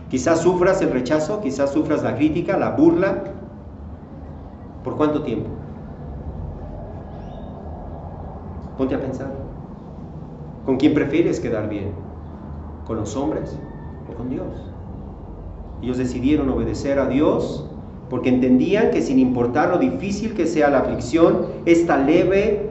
Quizás sufras el rechazo, quizás sufras la crítica, la burla. ¿Por cuánto tiempo? Ponte a pensar. ¿Con quién prefieres quedar bien? ¿Con los hombres o con Dios? Ellos decidieron obedecer a Dios porque entendían que sin importar lo difícil que sea la aflicción, esta leve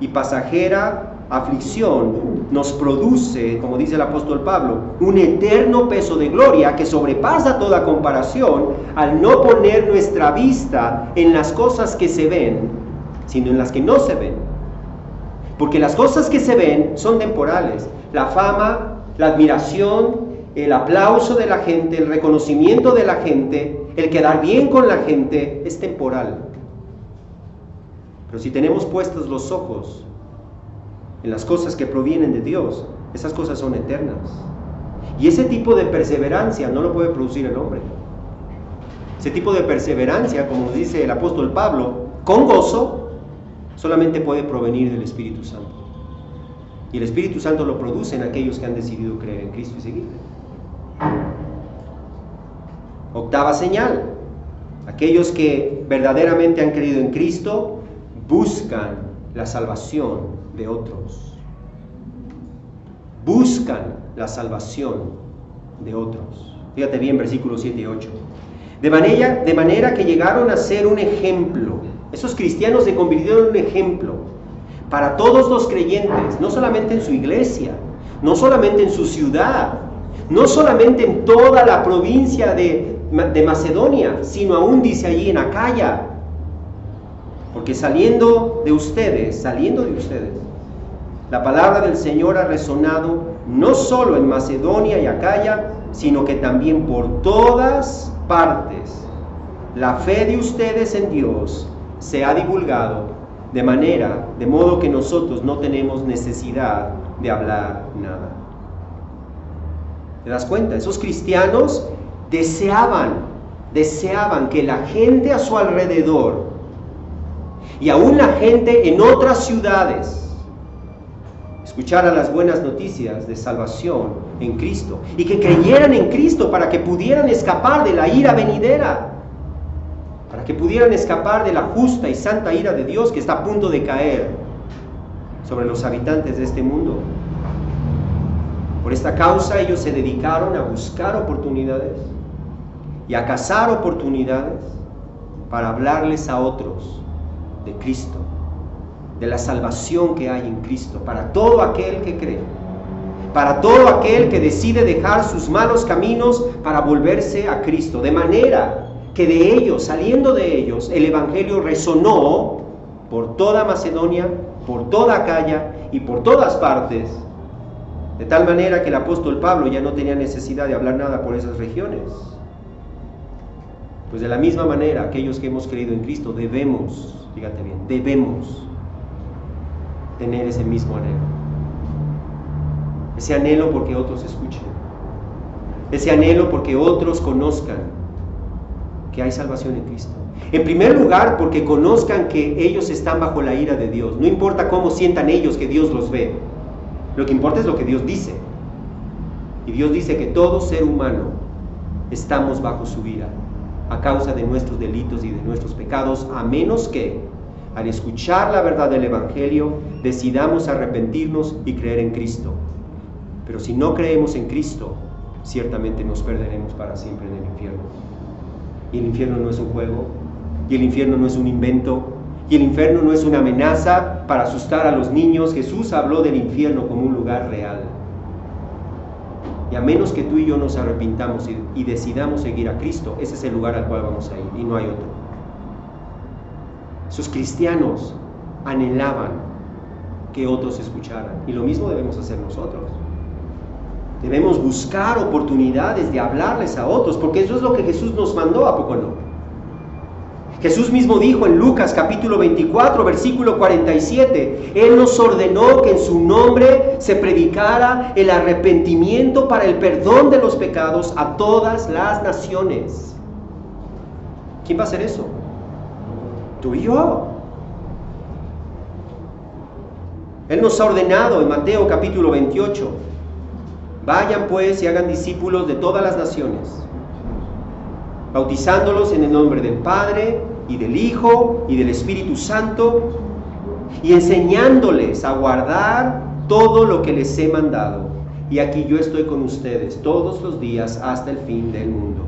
y pasajera aflicción nos produce, como dice el apóstol Pablo, un eterno peso de gloria que sobrepasa toda comparación al no poner nuestra vista en las cosas que se ven, sino en las que no se ven. Porque las cosas que se ven son temporales. La fama, la admiración, el aplauso de la gente, el reconocimiento de la gente, el quedar bien con la gente es temporal. Pero si tenemos puestos los ojos en las cosas que provienen de Dios, esas cosas son eternas. Y ese tipo de perseverancia no lo puede producir el hombre. Ese tipo de perseverancia, como nos dice el apóstol Pablo, con gozo, solamente puede provenir del Espíritu Santo. Y el Espíritu Santo lo produce en aquellos que han decidido creer en Cristo y seguirle. Octava señal: aquellos que verdaderamente han creído en Cristo buscan la salvación de otros. Buscan la salvación de otros. Fíjate bien, versículos 7 y 8. De manera que llegaron a ser un ejemplo. Esos cristianos se convirtieron en un ejemplo para todos los creyentes, no solamente en su iglesia, no solamente en su ciudad, no solamente en toda la provincia de Macedonia, sino aún dice allí en Acaya. Porque saliendo de ustedes, la palabra del Señor ha resonado no solo en Macedonia y Acaya, sino que también por todas partes. La fe de ustedes en Dios se ha divulgado de modo que nosotros no tenemos necesidad de hablar nada. ¿Te das cuenta? Esos cristianos deseaban que la gente a su alrededor y aún la gente en otras ciudades escuchara las buenas noticias de salvación en Cristo y que creyeran en Cristo para que pudieran escapar de la ira venidera, para que pudieran escapar de la justa y santa ira de Dios que está a punto de caer sobre los habitantes de este mundo. Por esta causa ellos se dedicaron a buscar oportunidades y a cazar oportunidades para hablarles a otros de Cristo, de la salvación que hay en Cristo, para todo aquel que cree, para todo aquel que decide dejar sus malos caminos para volverse a Cristo, de manera que de ellos, saliendo de ellos, el Evangelio resonó por toda Macedonia, por toda Acaya y por todas partes, de tal manera que el apóstol Pablo ya no tenía necesidad de hablar nada por esas regiones. Pues de la misma manera, aquellos que hemos creído en Cristo debemos, fíjate bien, debemos tener ese mismo anhelo. Ese anhelo porque otros escuchen. Ese anhelo porque otros conozcan que hay salvación en Cristo. En primer lugar, porque conozcan que ellos están bajo la ira de Dios. No importa cómo sientan ellos que Dios los ve. Lo que importa es lo que Dios dice. Y Dios dice que todo ser humano estamos bajo su ira a causa de nuestros delitos y de nuestros pecados, a menos que al escuchar la verdad del Evangelio decidamos arrepentirnos y creer en Cristo. Pero si no creemos en Cristo, ciertamente nos perderemos para siempre en el infierno. Y el infierno no es un juego, y el infierno no es un invento, y el infierno no es una amenaza para asustar a los niños. Jesús habló del infierno como un lugar real. Y a menos que tú y yo nos arrepintamos y decidamos seguir a Cristo, ese es el lugar al cual vamos a ir, y no hay otro. Esos cristianos anhelaban que otros escucharan, y lo mismo debemos hacer nosotros. Debemos buscar oportunidades de hablarles a otros, porque eso es lo que Jesús nos mandó, ¿a poco no? Jesús mismo dijo en Lucas capítulo 24, versículo 47, Él nos ordenó que en su nombre se predicara el arrepentimiento para el perdón de los pecados a todas las naciones. ¿Quién va a hacer eso? Tú y yo. Él nos ha ordenado en Mateo capítulo 28, vayan pues y hagan discípulos de todas las naciones, bautizándolos en el nombre del Padre, y del Hijo, y del Espíritu Santo, y enseñándoles a guardar todo lo que les he mandado. Y aquí yo estoy con ustedes todos los días hasta el fin del mundo.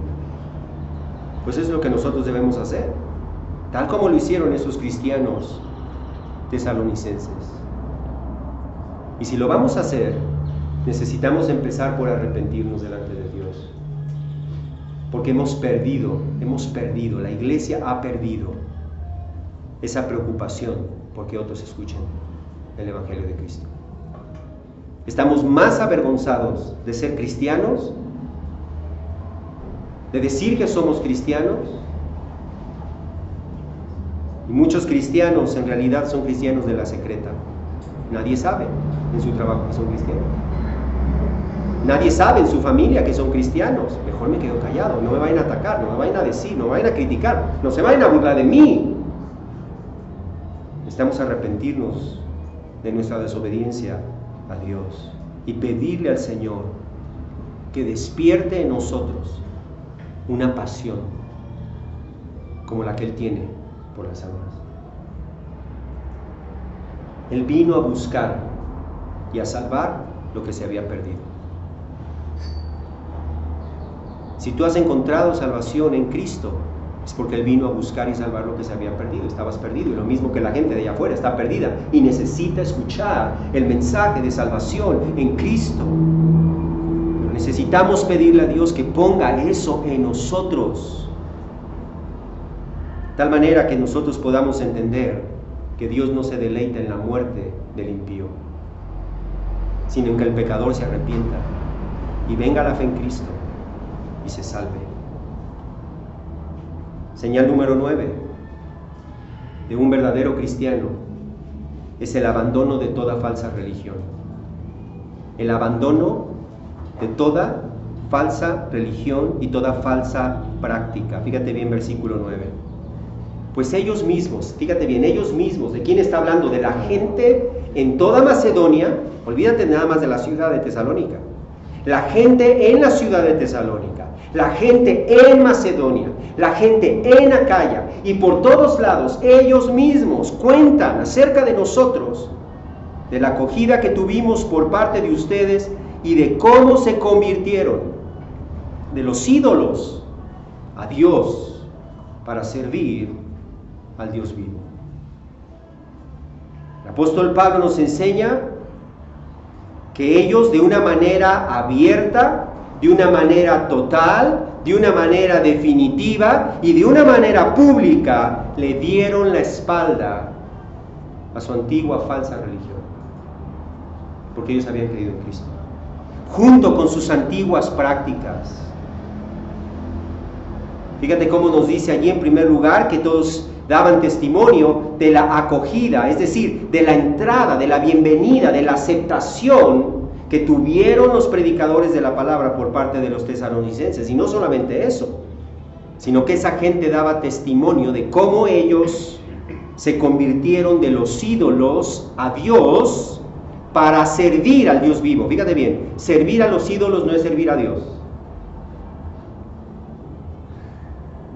Pues es lo que nosotros debemos hacer, tal como lo hicieron esos cristianos tesalonicenses. Y si lo vamos a hacer, necesitamos empezar por arrepentirnos delante de Dios. Porque hemos perdido, la iglesia ha perdido esa preocupación porque otros escuchen el Evangelio de Cristo. Estamos más avergonzados de ser cristianos, de decir que somos cristianos, y muchos cristianos en realidad son cristianos de la secreta. Nadie sabe en su trabajo que son cristianos. Nadie sabe en su familia que son cristianos. Mejor me quedo callado, no me vayan a atacar, no me vayan a decir, no me vayan a criticar, no se vayan a burlar de mí. Necesitamos arrepentirnos de nuestra desobediencia a Dios y pedirle al Señor que despierte en nosotros una pasión como la que Él tiene por las almas. Él vino a buscar y a salvar lo que se había perdido. Si tú has encontrado salvación en Cristo, es porque Él vino a buscar y salvar lo que se había perdido. Estabas perdido, y lo mismo que la gente de allá afuera está perdida y necesita escuchar el mensaje de salvación en Cristo. Pero necesitamos pedirle a Dios que ponga eso en nosotros, de tal manera que nosotros podamos entender que Dios no se deleita en la muerte del impío, sino en que el pecador se arrepienta y venga a la fe en Cristo y se salve. Señal número 9 de un verdadero cristiano es el abandono de toda falsa religión. El abandono de toda falsa religión y toda falsa práctica. Fíjate bien, versículo 9. Pues ellos mismos, fíjate bien, ellos mismos, ¿de quién está hablando? De la gente en toda Macedonia. Olvídate nada más de la ciudad de Tesalónica. La gente en la ciudad de Tesalónica, la gente en Macedonia, la gente en Acaya y por todos lados, ellos mismos cuentan acerca de nosotros, de la acogida que tuvimos por parte de ustedes y de cómo se convirtieron de los ídolos a Dios para servir al Dios vivo. El apóstol Pablo nos enseña que ellos, de una manera abierta, de una manera total, de una manera definitiva y de una manera pública, le dieron la espalda a su antigua falsa religión, porque ellos habían creído en Cristo, junto con sus antiguas prácticas. Fíjate cómo nos dice allí en primer lugar que todos daban testimonio de la acogida, es decir, de la entrada, de la bienvenida, de la aceptación que tuvieron los predicadores de la palabra por parte de los tesalonicenses. Y no solamente eso, sino que esa gente daba testimonio de cómo ellos se convirtieron de los ídolos a Dios para servir al Dios vivo. Fíjate bien, servir a los ídolos no es servir a Dios.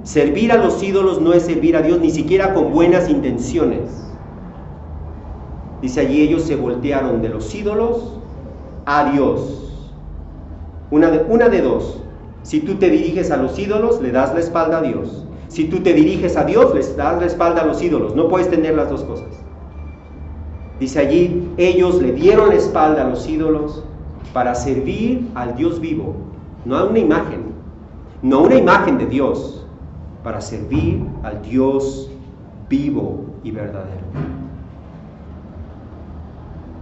Servir a los ídolos no es servir a Dios, ni siquiera con buenas intenciones. Dice allí, ellos se voltearon de los ídolos a Dios. Una de dos. Si tú te diriges a los ídolos, le das la espalda a Dios. Si tú te diriges a Dios, les das la espalda a los ídolos. No puedes tener las dos cosas. Dice allí, ellos le dieron la espalda a los ídolos para servir al Dios vivo. No a una imagen, no a una imagen de Dios, para servir al Dios vivo y verdadero.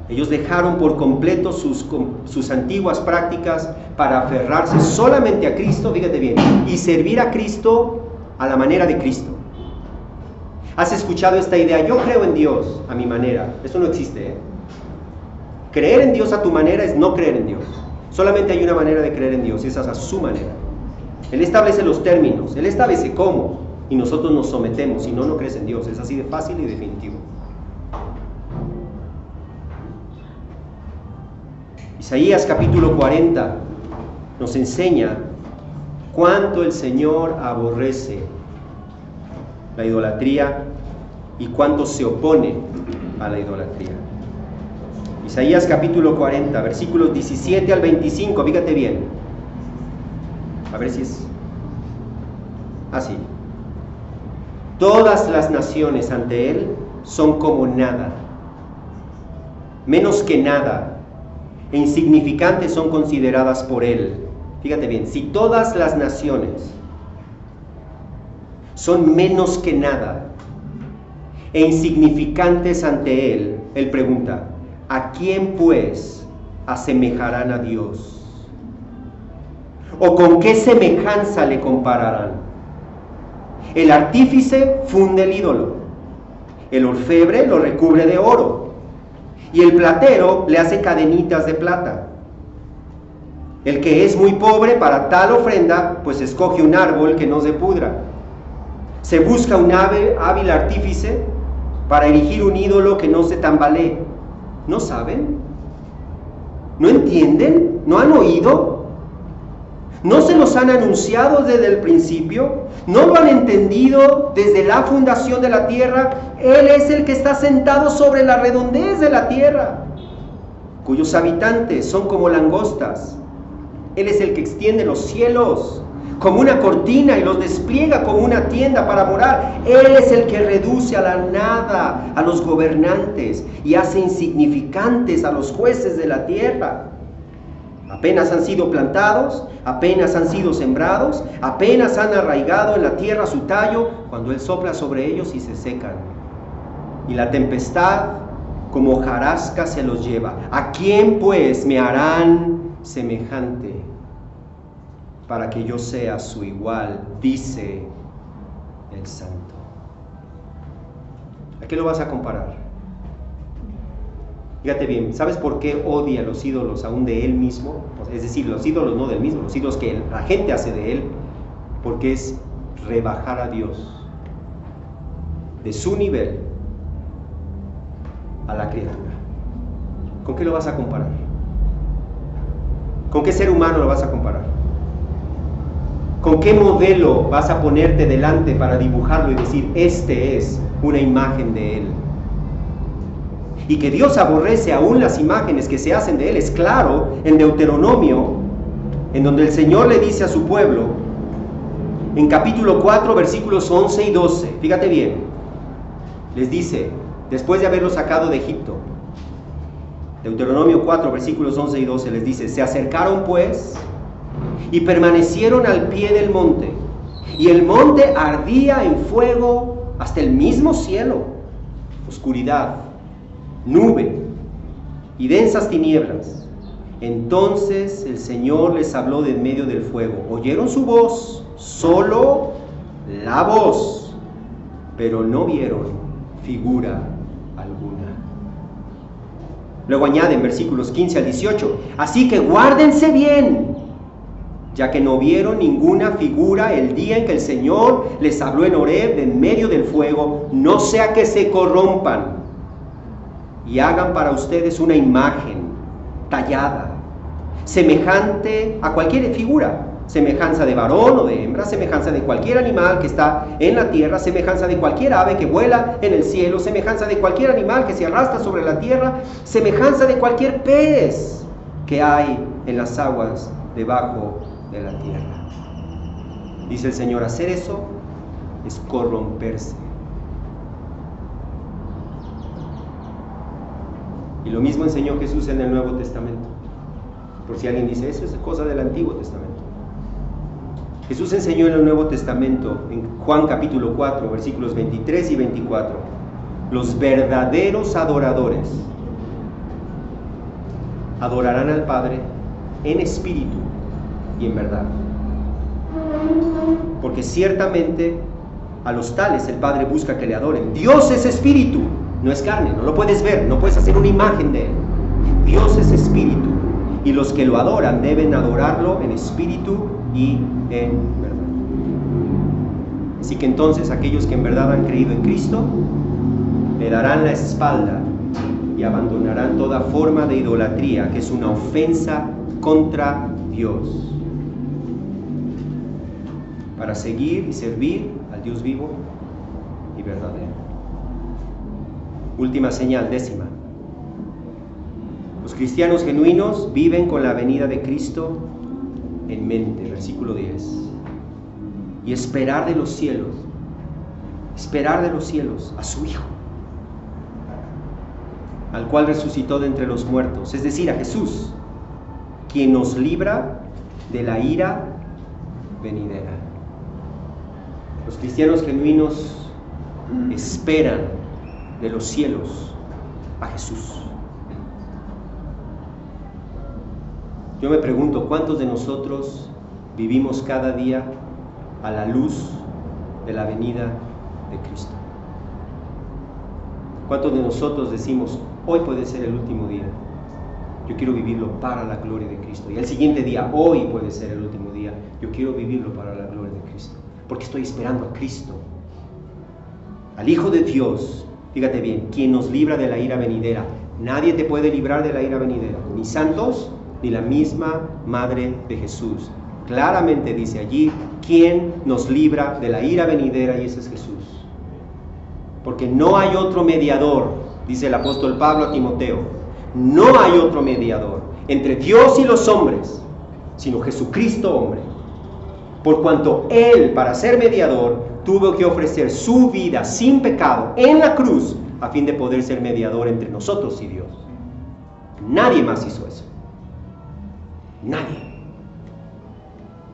Ellos dejaron por completo sus antiguas prácticas para aferrarse solamente a Cristo, fíjate bien, y servir a Cristo a la manera de Cristo. ¿Has escuchado esta idea? Yo creo en Dios a mi manera. Eso no existe, ¿eh? Creer en Dios a tu manera es no creer en Dios. Solamente hay una manera de creer en Dios y esa es a su manera. Él establece los términos, Él establece cómo, y nosotros nos sometemos. Si no, no crees en Dios. Es así de fácil y definitivo. Isaías capítulo 40 nos enseña cuánto el Señor aborrece la idolatría y cuánto se opone a la idolatría. Isaías capítulo 40, versículos 17 al 25, fíjate bien. A ver si es así. Todas las naciones ante Él son como nada, menos que nada, e insignificantes son consideradas por Él. Fíjate bien, si todas las naciones son menos que nada e insignificantes ante Él, Él pregunta, ¿a quién pues asemejarán a Dios? ¿O con qué semejanza le compararán? El artífice funde el ídolo, el orfebre lo recubre de oro, y el platero le hace cadenitas de plata. El que es muy pobre para tal ofrenda, pues escoge un árbol que no se pudra. Se busca un hábil artífice para erigir un ídolo que no se tambalee. ¿No saben? ¿No entienden? ¿No han oído? ¿No se los han anunciado desde el principio? ¿No lo han entendido desde la fundación de la tierra? Él es el que está sentado sobre la redondez de la tierra, cuyos habitantes son como langostas. Él es el que extiende los cielos como una cortina y los despliega como una tienda para morar. Él es el que reduce a la nada a los gobernantes y hace insignificantes a los jueces de la tierra. Apenas han sido plantados, apenas han sido sembrados, apenas han arraigado en la tierra su tallo, cuando Él sopla sobre ellos y se secan. Y la tempestad como hojarasca se los lleva. ¿A quién pues me harán semejante para que yo sea su igual? Dice el Santo. ¿A qué lo vas a comparar? Fíjate bien, ¿sabes por qué odia los ídolos aún de él mismo? Es decir, los ídolos no del mismo, los ídolos que la gente hace de él, porque es rebajar a Dios de su nivel a la criatura. ¿Con qué lo vas a comparar? ¿Con qué ser humano lo vas a comparar? ¿Con qué modelo vas a ponerte delante para dibujarlo y decir, este es una imagen de él? Y que Dios aborrece aún las imágenes que se hacen de él, es claro en Deuteronomio, en donde el Señor le dice a su pueblo, en capítulo 4, versículos 11 y 12, fíjate bien, les dice, después de haberlo sacado de Egipto, Deuteronomio 4, versículos 11 y 12, les dice, se acercaron pues y permanecieron al pie del monte, y el monte ardía en fuego hasta el mismo cielo, oscuridad, nube y densas tinieblas. Entonces el Señor les habló de en medio del fuego. Oyeron su voz, solo la voz, pero no vieron figura alguna. Luego añade en versículos 15 al 18, así que guárdense bien, ya que no vieron ninguna figura el día en que el Señor les habló en Horeb de en medio del fuego, no sea que se corrompan y hagan para ustedes una imagen tallada, semejante a cualquier figura, semejanza de varón o de hembra, semejanza de cualquier animal que está en la tierra, semejanza de cualquier ave que vuela en el cielo, semejanza de cualquier animal que se arrastra sobre la tierra, semejanza de cualquier pez que hay en las aguas debajo de la tierra. Dice el Señor, hacer eso es corromperse. Y lo mismo enseñó Jesús en el Nuevo Testamento. Por si alguien dice, eso es cosa del Antiguo Testamento. Jesús enseñó en el Nuevo Testamento, en Juan capítulo 4, versículos 23 y 24, los verdaderos adoradores adorarán al Padre en espíritu y en verdad. Porque ciertamente a los tales el Padre busca que le adoren. Dios es espíritu, no es carne, no lo puedes ver, no puedes hacer una imagen de él. Dios es espíritu, y los que lo adoran deben adorarlo en espíritu y en verdad. Así que entonces aquellos que en verdad han creído en Cristo le darán la espalda y abandonarán toda forma de idolatría, que es una ofensa contra Dios, para seguir y servir al Dios vivo y verdadero. Última señal, décima. Los cristianos genuinos viven con la venida de Cristo en mente, versículo 10. Y esperar de los cielos a su Hijo, al cual resucitó de entre los muertos, es decir, a Jesús, quien nos libra de la ira venidera. Los cristianos genuinos esperan de los cielos a Jesús. Yo me pregunto, ¿cuántos de nosotros vivimos cada día a la luz de la venida de Cristo? ¿Cuántos de nosotros decimos, hoy puede ser el último día, yo quiero vivirlo para la gloria de Cristo? Y el siguiente día, hoy puede ser el último día, yo quiero vivirlo para la gloria de Cristo, porque estoy esperando a Cristo, al Hijo de Dios, Fíjate bien, quien nos libra de la ira venidera. Nadie te puede librar de la ira venidera, ni santos, ni la misma Madre de Jesús. Claramente dice allí, ¿quién nos libra de la ira venidera? Y ese es Jesús. Porque no hay otro mediador, dice el apóstol Pablo a Timoteo, no hay otro mediador entre Dios y los hombres, sino Jesucristo hombre. Por cuanto Él, para ser mediador, tuvo que ofrecer su vida sin pecado en la cruz, a fin de poder ser mediador entre nosotros y Dios. Nadie más hizo eso. Nadie.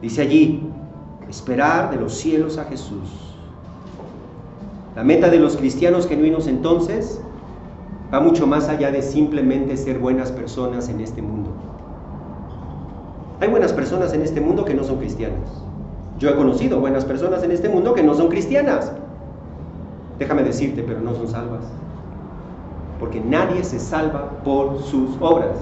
Dice allí, esperar de los cielos a Jesús. La meta de los cristianos genuinos entonces va mucho más allá de simplemente ser buenas personas en este mundo. Hay buenas personas en este mundo que no son cristianas. Yo he conocido buenas personas en este mundo que no son cristianas. Déjame decirte, pero no son salvas. Porque nadie se salva por sus obras.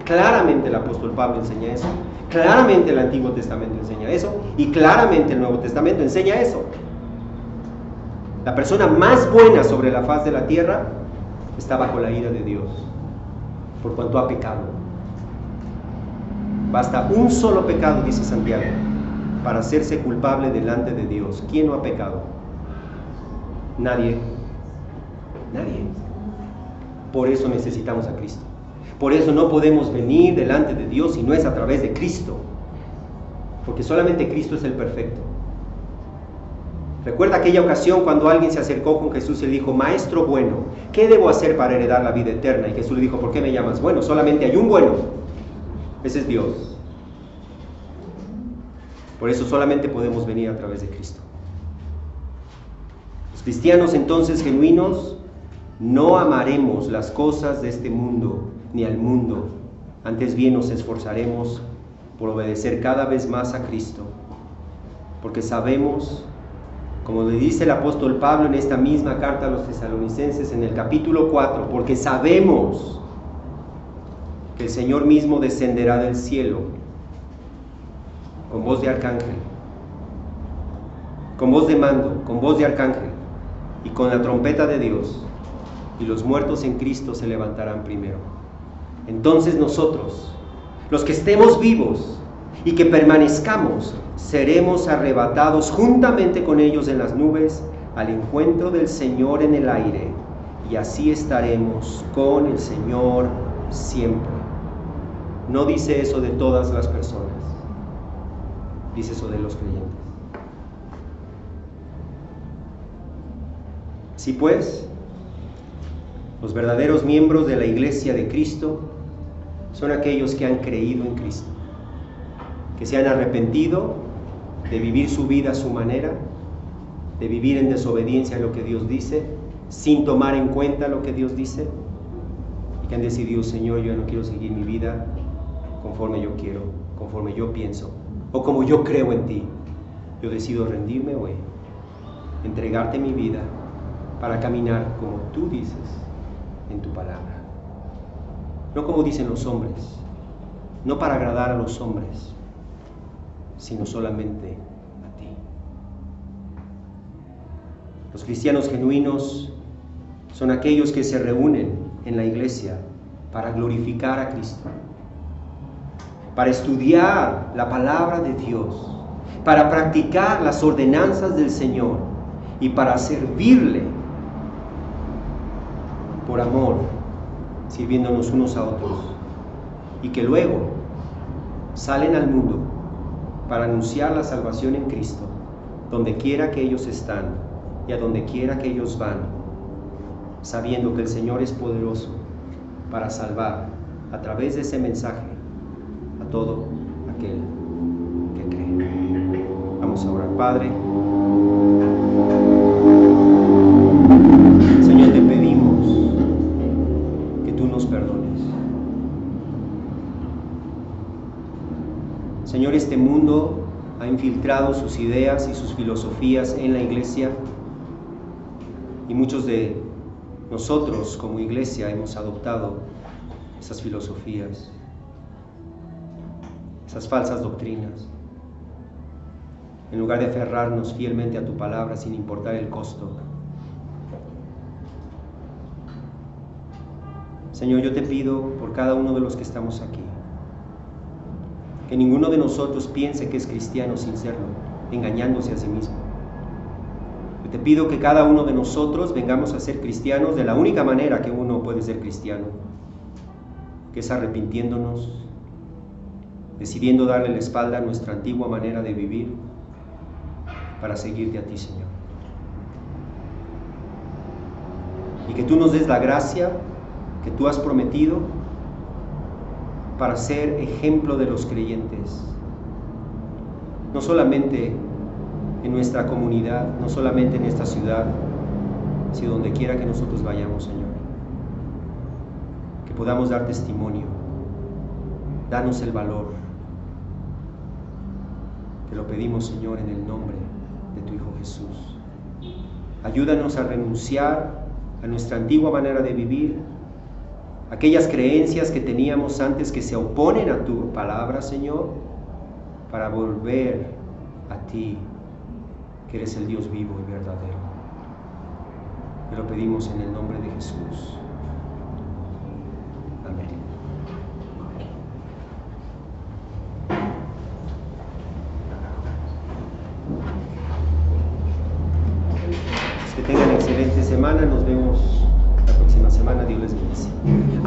Claramente el apóstol Pablo enseña eso. Claramente el Antiguo Testamento enseña eso. Y claramente el Nuevo Testamento enseña eso. La persona más buena sobre la faz de la tierra está bajo la ira de Dios, por cuanto ha pecado. Basta un solo pecado, dice Santiago, para hacerse culpable delante de Dios. ¿Quién no ha pecado? Nadie. Nadie. Por eso necesitamos a Cristo. Por eso no podemos venir delante de Dios si no es a través de Cristo. Porque solamente Cristo es el perfecto. Recuerda aquella ocasión cuando alguien se acercó con Jesús y le dijo, Maestro bueno, ¿qué debo hacer para heredar la vida eterna? Y Jesús le dijo, ¿por qué me llamas bueno? Solamente hay un bueno. Ese es Dios. Por eso solamente podemos venir a través de Cristo. Los cristianos entonces genuinos no amaremos las cosas de este mundo ni al mundo. Antes bien nos esforzaremos por obedecer cada vez más a Cristo. Porque sabemos, como le dice el apóstol Pablo en esta misma carta a los tesalonicenses en el capítulo 4, porque sabemos que el Señor mismo descenderá del cielo con voz de arcángel, con voz de mando, con voz de arcángel y con la trompeta de Dios, y los muertos en Cristo se levantarán primero. Entonces nosotros, los que estemos vivos y que permanezcamos, seremos arrebatados juntamente con ellos en las nubes al encuentro del Señor en el aire, y así estaremos con el Señor siempre. No dice eso de todas las personas, dice eso de los creyentes. Así pues, los verdaderos miembros de la Iglesia de Cristo son aquellos que han creído en Cristo, que se han arrepentido de vivir su vida a su manera, de vivir en desobediencia a lo que Dios dice, sin tomar en cuenta lo que Dios dice, y que han decidido, Señor, yo no quiero seguir mi vida conforme yo quiero, conforme yo pienso, o como yo creo en ti. Yo decido rendirme hoy, entregarte mi vida para caminar como tú dices en tu palabra. No como dicen los hombres, no para agradar a los hombres, sino solamente a ti. Los cristianos genuinos son aquellos que se reúnen en la iglesia para glorificar a Cristo, para estudiar la palabra de Dios, para practicar las ordenanzas del Señor y para servirle por amor, sirviéndonos unos a otros, y que luego salen al mundo para anunciar la salvación en Cristo, donde quiera que ellos están y a donde quiera que ellos van, sabiendo que el Señor es poderoso para salvar a través de ese mensaje a todo aquel que cree. Vamos a orar. Padre, Señor, te pedimos que tú nos perdones. Señor, este mundo ha infiltrado sus ideas y sus filosofías en la iglesia, y muchos de nosotros como iglesia hemos adoptado esas filosofías, esas falsas doctrinas, en lugar de aferrarnos fielmente a tu palabra sin importar el costo. Señor, yo te pido por cada uno de los que estamos aquí, que ninguno de nosotros piense que es cristiano sin serlo, engañándose a sí mismo. Yo te pido que cada uno de nosotros vengamos a ser cristianos de la única manera que uno puede ser cristiano, que es arrepintiéndonos, decidiendo darle la espalda a nuestra antigua manera de vivir para seguirte a ti, Señor. Y que tú nos des la gracia que tú has prometido para ser ejemplo de los creyentes, no solamente en nuestra comunidad, no solamente en esta ciudad, sino donde quiera que nosotros vayamos, Señor. Que podamos dar testimonio. Danos el valor. Te lo pedimos, Señor, en el nombre de tu Hijo Jesús. Ayúdanos a renunciar a nuestra antigua manera de vivir, aquellas creencias que teníamos antes que se oponen a tu palabra, Señor, para volver a ti, que eres el Dios vivo y verdadero. Te lo pedimos en el nombre de Jesús. Amén. Que tengan excelente semana. Nos vemos la próxima semana. Dios les bendice.